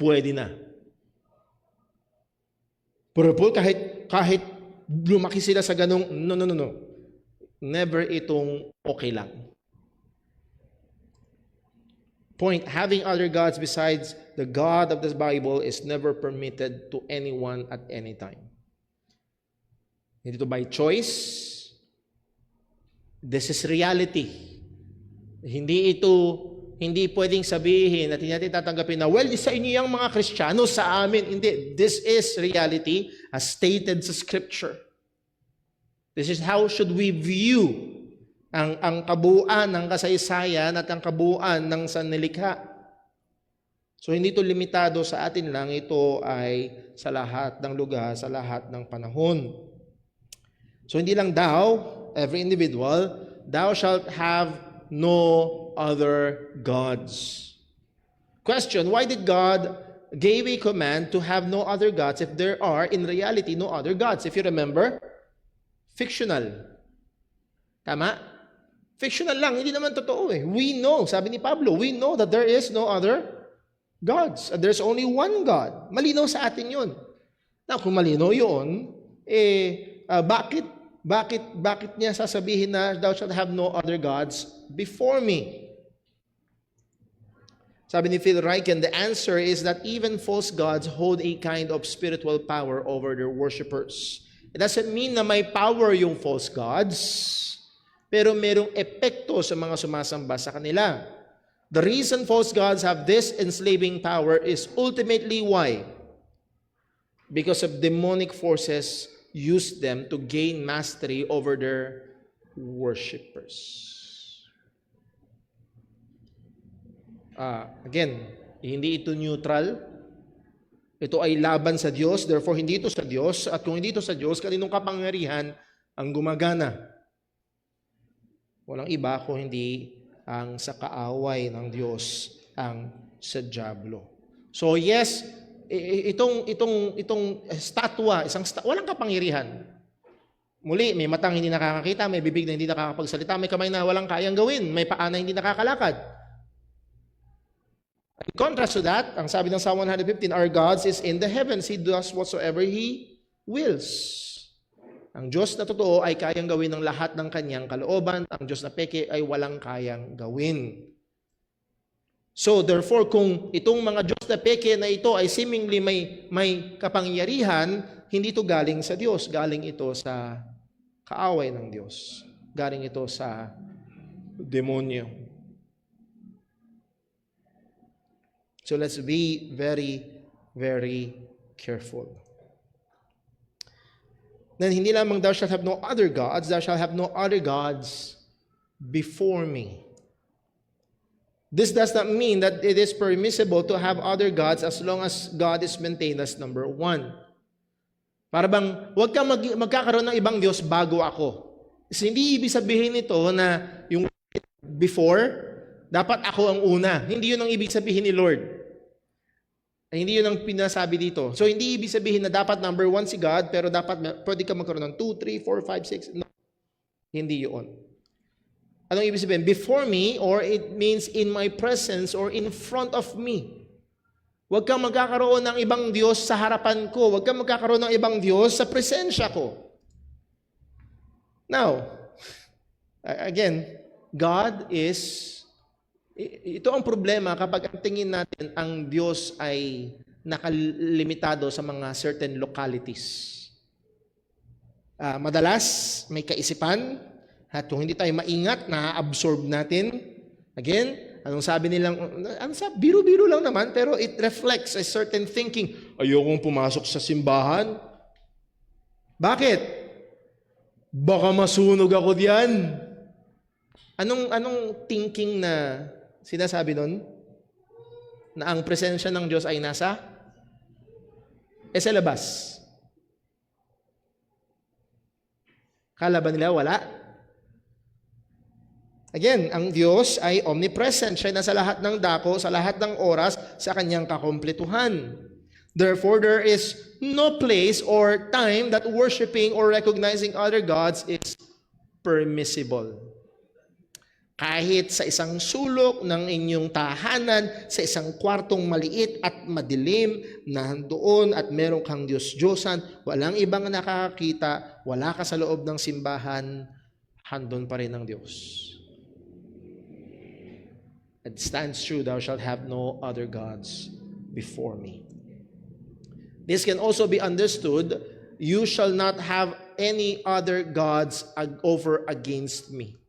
pwede na. Pero po, kahit lumaki sila sa ganong, no. Never itong okay lang. Point, having other gods besides the God of the Bible is never permitted to anyone at any time. Hindi ito by choice. This is reality. Hindi pwedeng sabihin at hindi natin tatanggapin na, well, sa inyo yung mga Kristiyano, sa amin. Hindi. This is reality as stated sa Scripture. This is how should we view ang kabuuan ng kasaysayan at ang kabuuan ng sanlilikha. So hindi ito limitado sa atin lang, ito ay sa lahat ng lugar, sa lahat ng panahon. So hindi lang thou, every individual, thou shalt have no other gods. Question, why did God gave a command to have no other gods if there are, in reality, no other gods. If you remember, fictional. Tama? Fictional lang, hindi naman totoo eh. We know, sabi ni Pablo, we know that there is no other gods. And there's only one God. Malinaw sa atin yun. Now, kung malinaw yun, bakit niya sasabihin na thou shalt have no other gods before me? Sabi ni Phil Ryken, the answer is that even false gods hold a kind of spiritual power over their worshipers. It doesn't mean na may power yung false gods, pero merong epekto sa mga sumasamba sa kanila. The reason false gods have this enslaving power is ultimately why? Because of demonic forces use them to gain mastery over their worshipers. Again, hindi ito neutral. Ito ay laban sa Diyos, therefore hindi ito sa Diyos. At kung hindi ito sa Diyos, kaninong kapangyarihan ang gumagana? Walang iba kung hindi ang sa kaaway ng Diyos, ang sa dyablo. So yes, itong statwa, walang kapangyarihan. Muli, may matang hindi nakakakita, may bibig na hindi nakakapagsalita, may kamay na walang kayang gawin, may paa na hindi nakakalakad. In contrast to that, ang sabi ng Psalm 115, our God is in the heavens, He does whatsoever He wills. Ang Diyos na totoo ay kayang gawin ng lahat ng kanyang kalooban, ang Diyos na peke ay walang kayang gawin. So therefore, kung itong mga Diyos na peke na ito ay seemingly may kapangyarihan, hindi ito galing sa Diyos, galing ito sa kaaway ng Diyos. Galing ito sa demonyo. So let's be very, very careful. Then hindi lamang thou shalt have no other gods, thou shalt have no other gods before me. This does not mean that it is permissible to have other gods as long as God is maintained as number one. Para bang, huwag kang magkakaroon ng ibang Diyos bago ako. Kasi hindi ibig sabihin nito na yung before, dapat ako ang una. Hindi yun ang ibig sabihin ni Lord. Hindi yun ang pinasabi dito. So hindi ibig sabihin na dapat number one si God, pero dapat pwede ka magkaroon ng 2, 3, 4, 5, 6. No. Hindi yun. Anong ibig sabihin? Before me, or it means in my presence or in front of me. Huwag kang magkakaroon ng ibang Diyos sa harapan ko. Huwag kang magkakaroon ng ibang Diyos sa presensya ko. Now, again, God is, ito ang problema kapag ang tingin natin ang Diyos ay nakalimitado sa mga certain localities. Madalas, may kaisipan, at kung hindi tayo maingat, na-absorb natin. Again, anong sabi nilang, biro-biro lang naman, pero it reflects a certain thinking. Ayokong pumasok sa simbahan. Bakit? Baka masunog ako diyan. Anong thinking na sinasabi nun? Na ang presensya ng Diyos ay nasa? Sa labas. Kala ba nila wala? Again, ang Diyos ay omnipresent. Siya nasa lahat ng dako, sa lahat ng oras, sa kanyang kakumpletuhan. Therefore, there is no place or time that worshiping or recognizing other gods is permissible. Kahit sa isang sulok ng inyong tahanan, sa isang kwartong maliit at madilim na doon at meron kang Diyos-Diyosan, walang ibang nakakakita, wala ka sa loob ng simbahan, handon pa rin ng Diyos. It stands true, thou shalt have no other gods before me. This can also be understood, you shall not have any other gods over against me.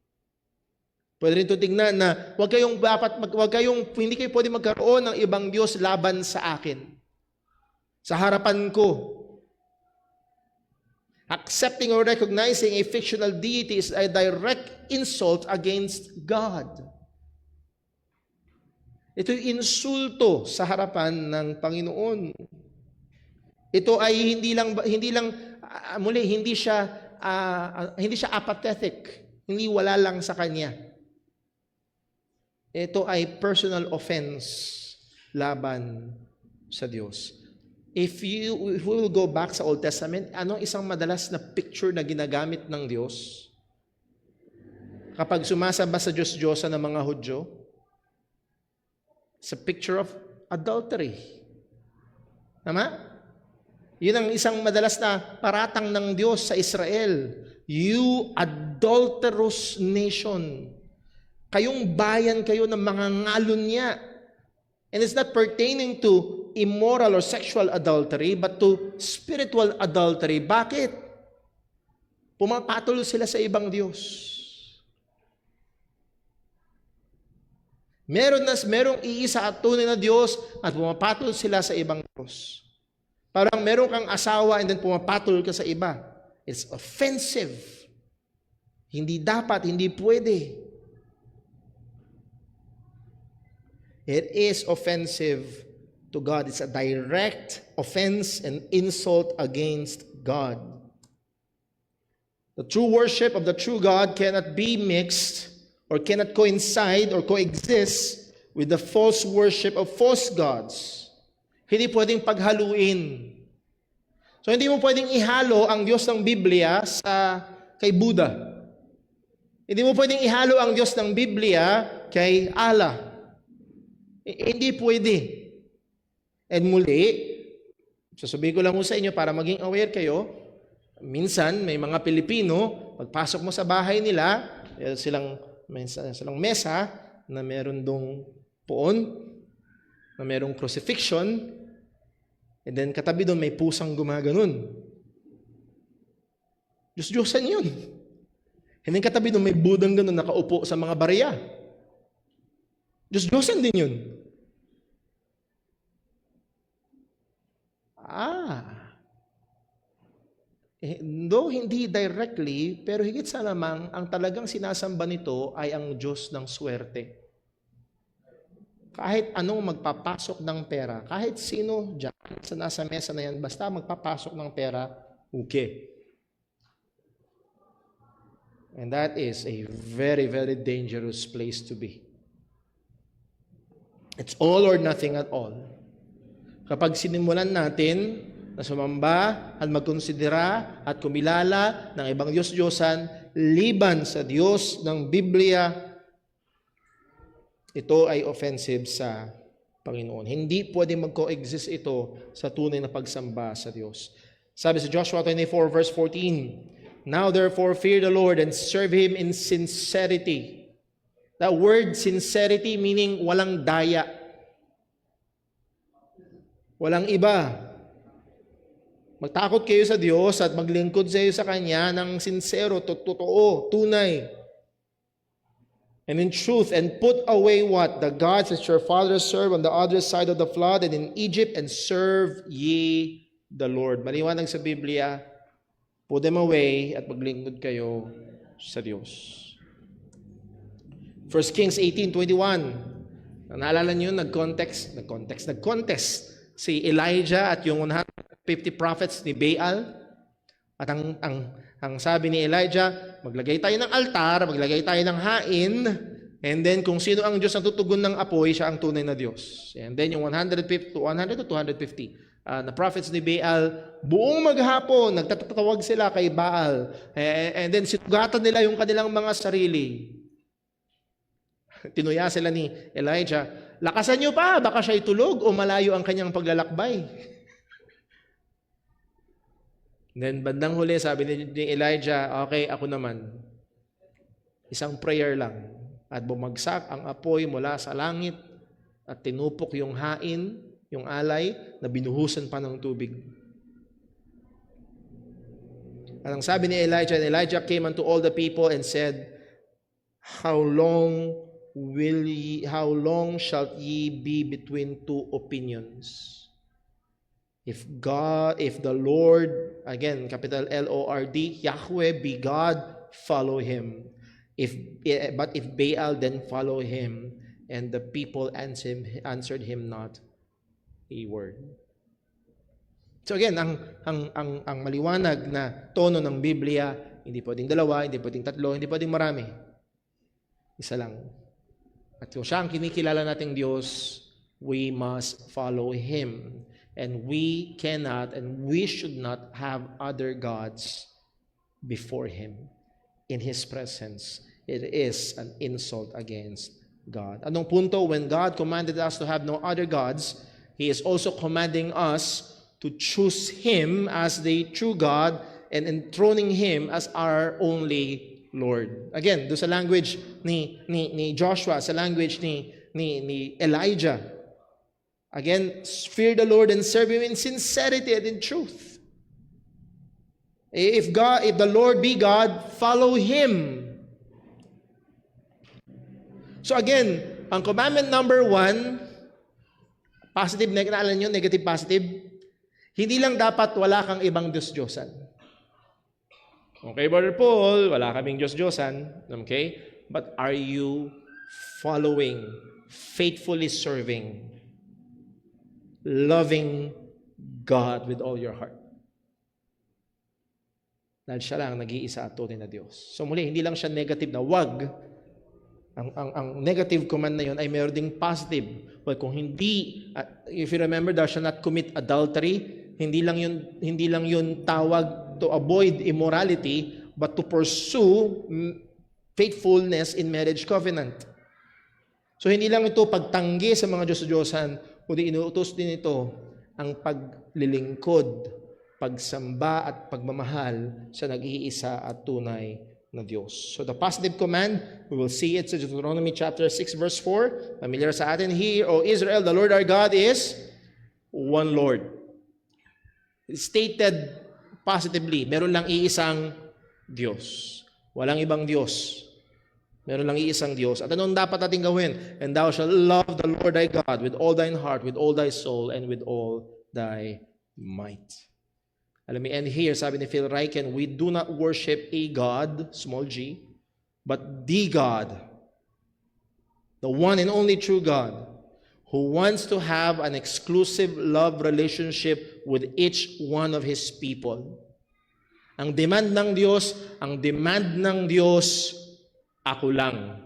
Pwede rin ito tingnan na hindi kayo pwede magkaroon ng ibang Diyos laban sa akin. Sa harapan ko. Accepting or recognizing a fictional deity is a direct insult against God. Ito'y insulto sa harapan ng Panginoon. Ito ay hindi siya apathetic. Hindi wala lang sa kanya. Ito ay personal offense laban sa Diyos. If we will go back sa Old Testament, anong isang madalas na picture na ginagamit ng Diyos kapag sumasamba sa Diyos-Diyosa ng mga Hudyo? It's a picture of adultery. Tama? Yun ang isang madalas na paratang ng Diyos sa Israel. You adulterous nation. Kayong bayan kayo ng mga ngalunya. And it's not pertaining to immoral or sexual adultery, but to spiritual adultery. Bakit? Pumapatol sila sa ibang Diyos. Merong iisa at tunay na Diyos at pumapatol sila sa ibang Diyos. Parang meron kang asawa and then pumapatol ka sa iba. It's offensive. Hindi dapat, hindi pwede. It is offensive to God. It's a direct offense and insult against God. The true worship of the true God cannot be mixed or cannot coincide or coexist with the false worship of false gods. Hindi pwedeng paghaluin. So hindi mo pwedeng ihalo ang Diyos ng Biblia kay Buddha. Hindi mo pwedeng ihalo ang Diyos ng Biblia kay Allah. Hindi pwede. And muli, sasabihin ko lang sa inyo para maging aware kayo, minsan may mga Pilipino, pagpasok mo sa bahay nila, silang mesa na meron dong puon, na merong crucifixion, and then katabi doon may pusang gumaganon. Diyos-Diyosan yun. And then katabi doon may budang ganon nakaupo sa mga barya. Diyos-Diyosan din yun. Though hindi directly, pero higit sa lamang, ang talagang sinasamba nito ay ang Diyos ng swerte. Kahit anong magpapasok ng pera, kahit sino dyan sa nasa mesa na yan, basta magpapasok ng pera, okay. And that is a very, very dangerous place to be. It's all or nothing at all. Kapag sinimulan natin na sumamba at magkonsidera at kumilala ng ibang Diyos-Diyosan liban sa Diyos ng Biblia, ito ay offensive sa Panginoon. Hindi pwedeng mag-coexist ito sa tunay na pagsamba sa Diyos. Sabi sa Joshua 24 verse 14, "Now therefore fear the Lord and serve Him in sincerity." That word sincerity meaning walang daya. Walang iba. Magtakot kayo sa Diyos at maglingkod sa Kanya ng sincero, totoo, tunay. And in truth, and put away what? The gods that your fathers served on the other side of the flood and in Egypt, and serve ye the Lord. Maliwanag sa Biblia, put them away at maglingkod kayo sa Diyos. 1 Kings 18:21. Naalala niyo, nag-contest si Elijah at yung 150 prophets ni Baal. At ang sabi ni Elijah, maglagay tayo ng altar, maglagay tayo ng hain, and then kung sino ang Diyos na tutugon ng apoy, siya ang tunay na Diyos. And then yung 100 to 250 na prophets ni Baal, buong maghapon, nagtatawag sila kay Baal. And then sinugatan nila yung kanilang mga sarili. Tinuya sila ni Elijah, lakasan niyo pa, baka siya'y tulog o malayo ang kanyang paglalakbay. Then bandang huli, sabi ni Elijah, okay, ako naman. Isang prayer lang. At bumagsak ang apoy mula sa langit at tinupok yung hain, yung alay, na binuhusan pa ng tubig. At ang sabi ni Elijah, and Elijah came unto all the people and said, How long shall ye be between two opinions? If the Lord, again, capital Lord, Yahweh be God, follow Him. But if Baal, then follow him. And the people answered him not a word. So again, ang maliwanag na tono ng Biblia, hindi pwedeng dalawa, hindi pwedeng tatlo, hindi pwedeng marami. Isa lang. At kung siya ang kinikilala nating Diyos, we must follow Him. And we cannot and we should not have other gods before Him. In His presence, it is an insult against God. Anong punto? When God commanded us to have no other gods, He is also commanding us to choose Him as the true God and enthroning Him as our only Lord. Again, do sa language ni Joshua, sa language ni Elijah. Again, fear the Lord and serve Him in sincerity and in truth. If the Lord be God, follow Him. So again, ang commandment number 1, positive, naalala nyo, negative, positive, hindi lang dapat wala kang ibang Diyos-Diyosan. Okay, Brother Paul, wala kaming Diyos-Diyosan. Okay? But are you following, faithfully serving, loving God with all your heart? Dahil siya lang nag-iisa at tunay na Diyos. So muli, hindi lang siya negative na wag. Ang negative command na yun ay mayroon ding positive. Well, kung hindi, if you remember, thou shalt not commit adultery, hindi lang yun tawag to avoid immorality, but to pursue faithfulness in marriage covenant. So hindi lang ito pagtanggi sa mga Diyos-Diyosan, kundi inuutos din ito ang paglilingkod, pagsamba at pagmamahal sa nag-iisa at tunay na Diyos. So the positive command, we will see it sa Deuteronomy chapter 6 verse 4. Familiar sa atin, Hear, O Israel, the Lord our God is one Lord. It's stated positively, meron lang iisang Diyos. Walang ibang Diyos. Meron lang iisang Diyos. At anong dapat natin gawin? And thou shalt love the Lord thy God with all thine heart, with all thy soul, and with all thy might. Let me end here. Sabi ni Phil Ryken, we do not worship a God, small g, but the God, the one and only true God, who wants to have an exclusive love relationship with each one of His people. Ang demand ng Diyos, ako lang.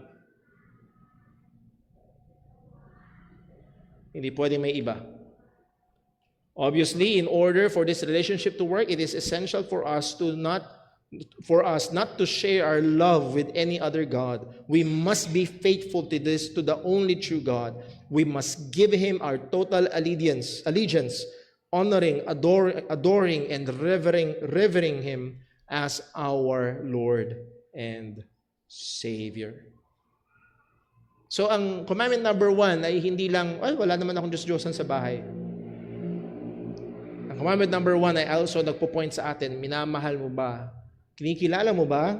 Hindi pwede may iba. Obviously, in order for this relationship to work, it is essential for us not to share our love with any other God. We must be faithful to the only true God. We must give Him our total allegiance, honoring, adoring, and revering Him as our Lord and Savior. So, ang commandment number 1 ay hindi lang, wala naman akong Diyos-Diyosan sa bahay. Ang commandment number 1 ay also nagpo-point sa atin, minamahal mo ba? Kinikilala mo ba?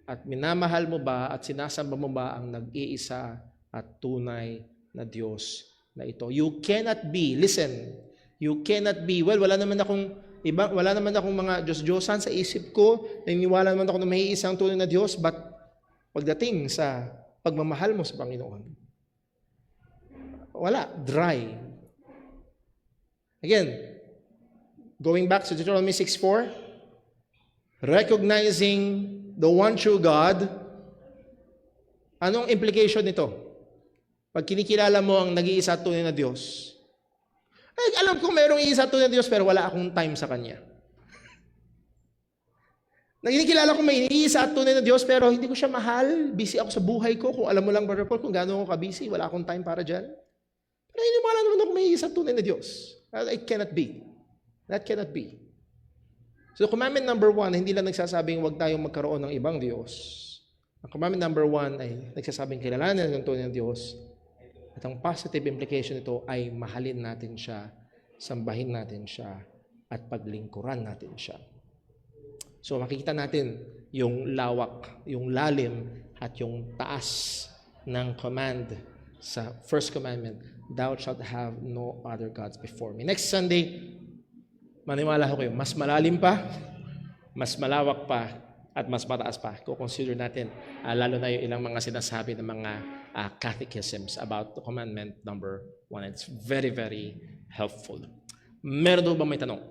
At minamahal mo ba at sinasamba mo ba ang nag-iisa at tunay na Diyos na ito? You cannot be, listen, you cannot be, wala naman akong mga Diyos-Diyosan sa isip ko, naniniwala naman ako na may isang tunay na Diyos, but pagdating sa pagmamahal mo sa Panginoon, wala, dry. Again, going back to Deuteronomy 6:4, recognizing the one true God, anong implication nito? Pag kinikilala mo ang nag-iisa at tunay na Diyos, alam ko mayroong iisa at tunay na Diyos pero wala akong time sa Kanya. Kinikilala ko may iisa at tunay na Diyos pero hindi ko siya mahal, busy ako sa buhay ko. Kung alam mo lang, Brother Paul, kung gaano ako ka-busy, wala akong time para dyan. Pero hindi mo alam naman ako may iisa at tunay na Diyos. It cannot be. That cannot be. So commandment number 1, hindi lang nagsasabing huwag tayong magkaroon ng ibang Diyos. Ang commandment number 1 ay nagsasabing kilalanin ng tunay na Diyos. At ang positive implication nito ay mahalin natin siya, sambahin natin siya, at paglingkuran natin siya. So makikita natin yung lawak, yung lalim, at yung taas ng command sa first commandment, thou shalt have no other gods before me. Next Sunday, maniwala ko kayo, mas malalim pa, mas malawak pa, at mas mataas pa. Consider natin, lalo na yung ilang mga sinasabi ng mga catechisms about the commandment number 1. It's very, very helpful. Meron ba may tanong?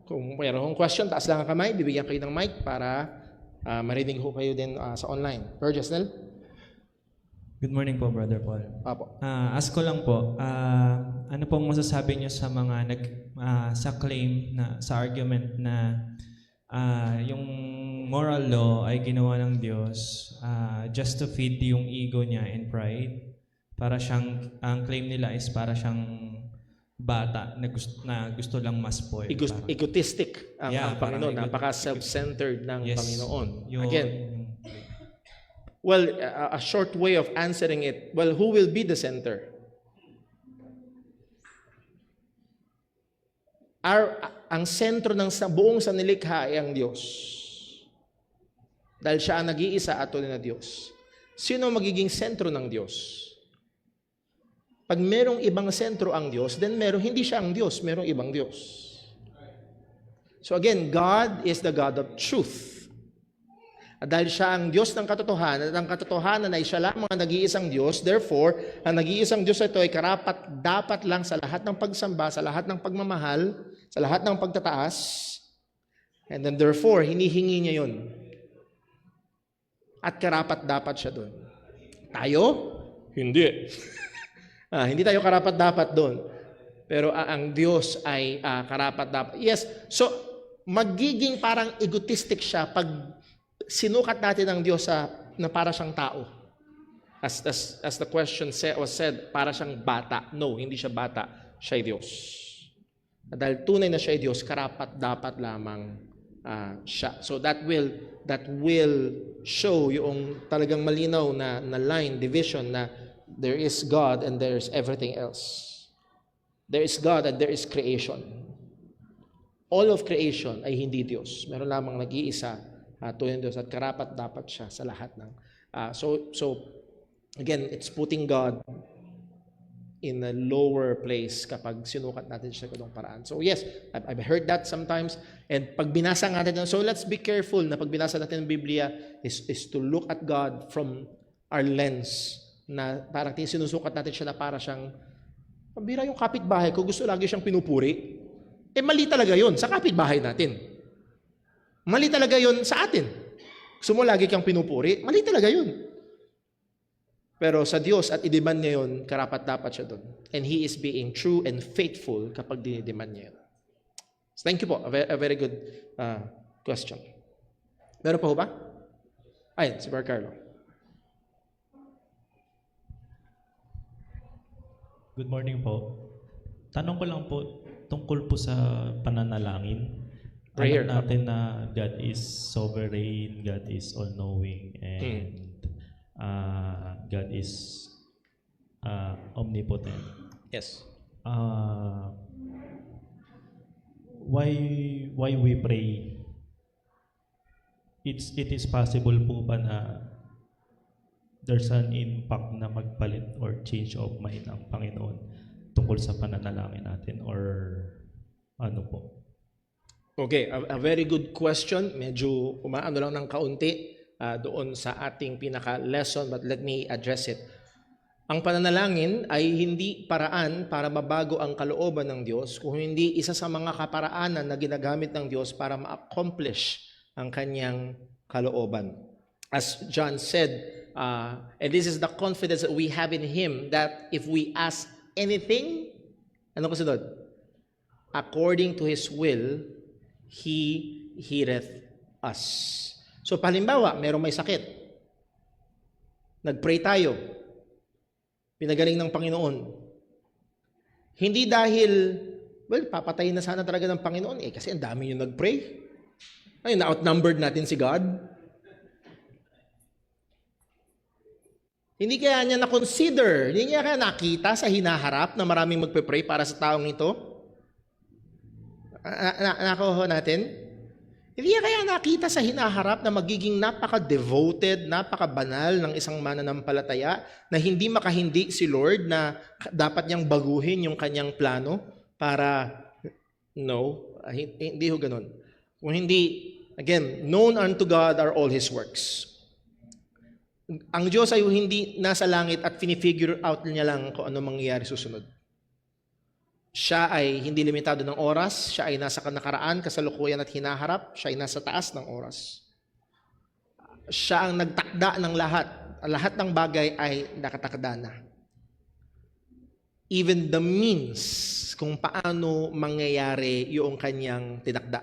Kung mayroong question, taas lang ang kamay, bibigyan kayo ng mic para marinig ho kayo din sa online. Brother Jasnel? Good morning po, Brother Paul. Apo. Ask ko lang po, ano pong masasabi niyo sa mga sa claim na sa argument na yung moral law ay ginawa ng Diyos just to feed yung ego niya and pride? Para siyang ang claim nila is para siyang bata na gusto lang ma-spoil. Egotistic ang parang Panginoon. Napaka self-centered ng Yes. Panginoon. Yung- Again, well, a short way of answering it, well, who will be the center? Ang sentro ng buong sanilikha ay ang Diyos. Dahil siya ang nag-iisa at tunay na Diyos. Sino magiging sentro ng Diyos? Pag merong ibang sentro ang Diyos, then hindi siya ang Diyos, merong ibang Diyos. So again, God is the God of truth. At dahil siya ang Diyos ng katotohanan, at ang katotohanan ay siya lamang ang nag-iisang Diyos, therefore, ang nag-iisang Diyos ito ay dapat lang sa lahat ng pagsamba, sa lahat ng pagmamahal, sa lahat ng pagtataas, and then therefore, hinihingi niya yun. At dapat siya doon. Tayo? Hindi. Hindi tayo karapat-dapat doon. Pero ang Diyos ay karapat-dapat. Yes, so magiging parang egotistic siya pag sinukat natin ang Diyos na para siyang tao. As the question was said, para siyang bata. No, hindi siya bata. Siya ay Diyos. At dahil tunay na siya ay Diyos, karapat-dapat lamang siya. So that will show yung talagang malinaw na line, division na there is God and there is everything else. There is God and there is creation. All of creation ay hindi Diyos. Meron lamang nag-iisa tunay na Diyos at karapat-dapat siya sa lahat ng so again, it's putting God in a lower place kapag sinukat natin siya ganung paraan. So yes, I've heard that sometimes. And pag binasa natin, so let's be careful na pag binasa natin ng Biblia is to look at God from our lens na parang sinusukat natin siya na para siyang, pambira yung kapitbahay ko, gusto lagi siyang pinupuri. Mali talaga yun sa kapitbahay natin. Mali talaga yun sa atin. Gusto mo lagi kang pinupuri, mali talaga yun. Pero sa Diyos at i-demand niya yun, karapat-dapat siya doon. And He is being true and faithful kapag dinidemand niya yun. So thank you po. A very good question. Meron pa ho ba? Ayun, si Brother Carlo. Good morning po. Tanong ko lang po tungkol po sa pananalangin. Prayer. Alam natin na God is sovereign, God is all-knowing, and God is omnipotent. Yes. Why we pray? It is possible po ba na there's an impact na magpalit or change of mind ang Panginoon tungkol sa pananalangin natin or ano po? Okay, a very good question. Medyo umaano lang ng kaunti doon sa ating pinaka-lesson, but let me address it. Ang pananalangin ay hindi paraan para mabago ang kalooban ng Diyos, kung hindi isa sa mga kaparaanan na ginagamit ng Diyos para ma-accomplish ang kanyang kalooban. As John said, and this is the confidence that we have in Him, that if we ask anything, ano kasunod? According to His will, He heareth us. So, halimbawa, merong may sakit. Nag-pray tayo. Pinagaling ng Panginoon. Hindi dahil, well, papatayin na sana talaga ng Panginoon kasi ang dami yung nag-pray. Ay, na-outnumbered natin si God. Hindi kaya niya na-consider, hindi niya kaya nakita sa hinaharap na maraming magpe-pray para sa taong ito? Nakuha natin? Hindi niya kaya nakita sa hinaharap na magiging napaka-devoted, napaka-banal ng isang mananampalataya na hindi makahindi si Lord na dapat niyang baguhin yung kanyang plano para, no, hindi ho ganun. Kung hindi, again, known unto God are all His works. Ang Diyos ay hindi nasa langit at finifigure out niya lang kung ano mangyayari susunod. Siya ay hindi limitado ng oras, siya ay nasa nakaraan, kasalukuyan at hinaharap, siya ay nasa taas ng oras. Siya ang nagtakda ng lahat. Lahat ng bagay ay nakatakda na. Even the means kung paano mangyayari yung kanyang tinakda.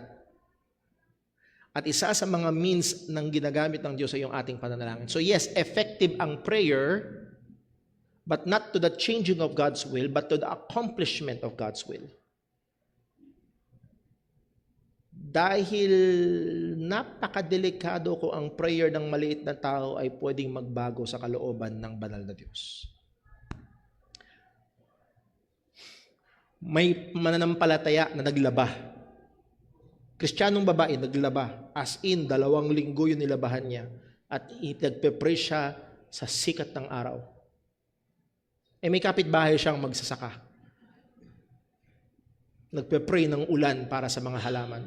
At isa sa mga means ng ginagamit ng Diyos ay yung ating pananalangin. So yes, effective ang prayer, but not to the changing of God's will, but to the accomplishment of God's will. Dahil napakadelikado ko ang prayer ng maliit na tao ay pwedeng magbago sa kalooban ng banal na Diyos. May mananampalataya na naglaba. Kristiyanong babae naglaba. As in, 2 linggo yung nilabahan niya. At nagpe-pray siya sa sikat ng araw. May kapitbahay siyang magsasaka. Nagpe-pray ng ulan para sa mga halaman.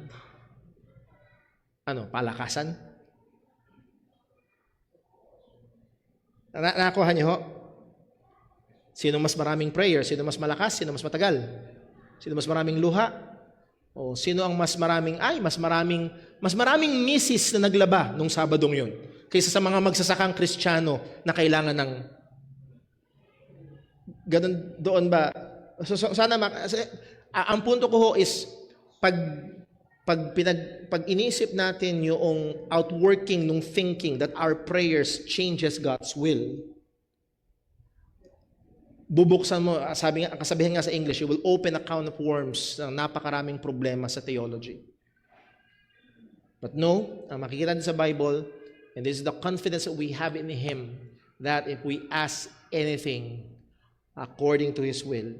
Palakasan? Nakuha niyo ho? Sino mas maraming prayer? Sino mas malakas? Sino mas matagal? Sino mas maraming luha? O sino ang mas maraming misis na naglaba nung Sabadong yun? Kaysa sa mga magsasakang Kristiyano na kailangan ng ganun doon ba? So sana ang punto ko ho is pag iniisip natin yung outworking ng thinking that our prayers changes God's will, bubuksan mo, kasabihan nga sa English, you will open a can of worms ng napakaraming problema sa theology. But no, ang makikita din sa Bible, and this is the confidence that we have in Him, that if we ask anything according to His will,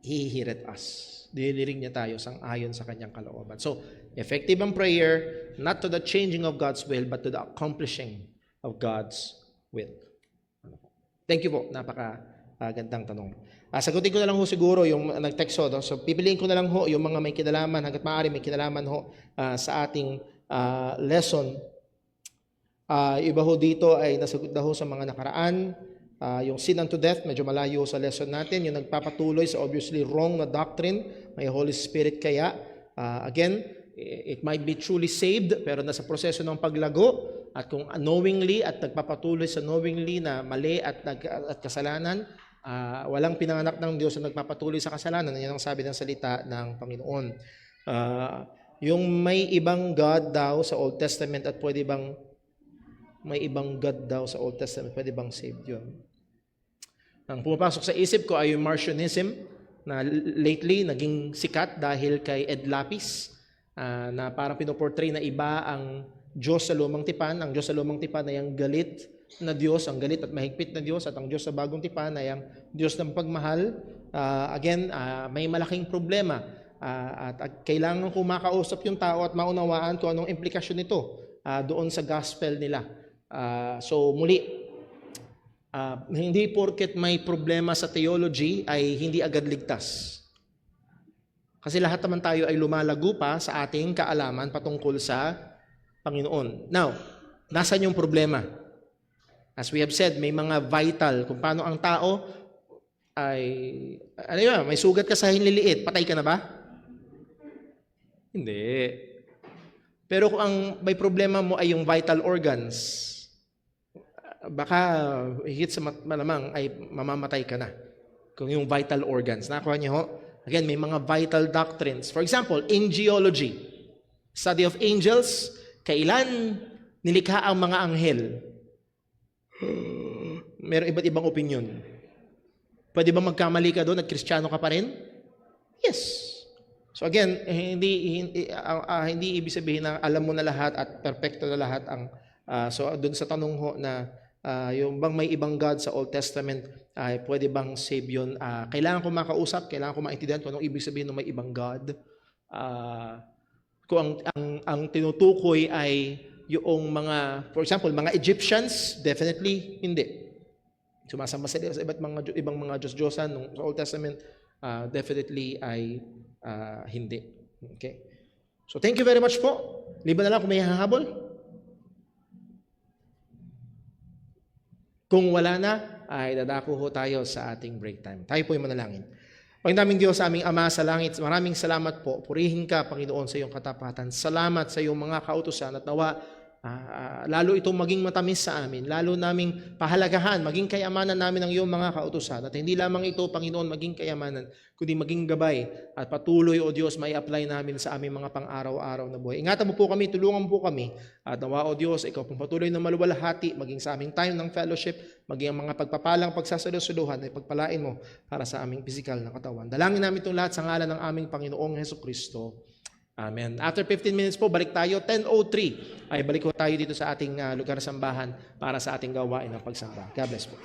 He heareth us. Diliring niya tayo sang-ayon sa kanyang kalooban. So, effective ang prayer, not to the changing of God's will, but to the accomplishing of God's will. Thank you po. Napaka-gandang tanong. Sagutin ko na lang ho siguro yung nag-text ho. So, pipiliin ko na lang ho yung mga may kinalaman, hanggat maaari may kinalaman ho sa ating lesson. Iba ho dito ay nasagot na ho sa mga nakaraan. Yung sin unto death, medyo malayo sa lesson natin. Yung nagpapatuloy sa obviously wrong na doctrine, may Holy Spirit kaya. Again, it might be truly saved, pero nasa proseso ng paglago. At kung unknowingly at nagpapatuloy sa knowingly na mali at kasalanan, walang pinanganak ng Diyos na nagpapatuloy sa kasalanan. Yan ang sabi ng salita ng Panginoon. Yung may ibang God daw sa Old Testament at pwede bang may ibang God daw sa Old Testament, pwede bang saved yun? Ang pumapasok sa isip ko ay yung Marcionism na lately naging sikat dahil kay Ed Lapis na parang pinoportray na iba ang Diyos sa lumang tipan. Ang Diyos sa lumang tipan ay ang galit na Diyos, ang galit at mahigpit na Diyos, at ang Diyos sa bagong tipan ay ang Diyos ng pagmahal. Again, may malaking problema at kailangan kong makausap yung tao at maunawaan kung anong implikasyon nito doon sa gospel nila. So muli, hindi porket may problema sa theology ay hindi agad ligtas. Kasi lahat naman tayo ay lumalago pa sa ating kaalaman patungkol sa Panginoon. Now, nasan yung problema? As we have said, may mga vital kung paano ang tao ay, may sugat ka sa hinliliit, patay ka na ba? Hindi. Pero kung ang may problema mo ay yung vital organs, baka higit sa malamang ay mamamatay ka na. Kung yung vital organs. Nakuha niyo ho? Again, may mga vital doctrines. For example, angelology. Study of angels. Kailan nilikha ang mga anghel? Meron iba't ibang opinion. Pwede ba magkamali ka doon at Kristiyano ka pa rin? Yes. So again, hindi ibig sabihin na alam mo na lahat at perfecto na lahat ang so doon sa tanong ho na yung bang may ibang God sa Old Testament ay pwede bang save yun? Kailangan ko makausap, kailangan ko maintindihan kung anong ibig sabihin ng may ibang God. Kung ang tinutukoy ay yung mga, for example, mga Egyptians, definitely hindi. Sumasama sila sa ibang mga Diyos-Diyosan ng Old Testament, definitely ay hindi. Okay? So thank you very much po. Liban na lang kung may hahabol. Kung wala na, ay dadako ho tayo sa ating break time. Tayo po yung manalangin. Panginoon Diyos, sa aming Ama sa langit, maraming salamat po. Purihin ka, Panginoon, sa iyong katapatan. Salamat sa iyong mga kautusan at nawa lalo itong maging matamis sa amin, lalo naming pahalagahan, maging kayamanan namin ang iyong mga kautusan. At hindi lamang ito, Panginoon, maging kayamanan, kundi maging gabay at patuloy, O Diyos, may apply namin sa aming mga pang-araw-araw na buhay. Ingatan mo po kami, tulungan mo po kami. At nawa, O Diyos, ikaw pong patuloy na maluwalhati, maging sa aming time ng fellowship, maging ang mga pagpapalang pagsasalo-saluhan ay pagpalain mo para sa aming physical na katawan. Dalangin namin itong lahat sa ngalan ng aming Panginoong Hesukristo. Amen. After 15 minutes po, balik tayo. 10:03 ay balik ko tayo dito sa ating lugar ng sambahan para sa ating gawain ng pagsamba. God bless po.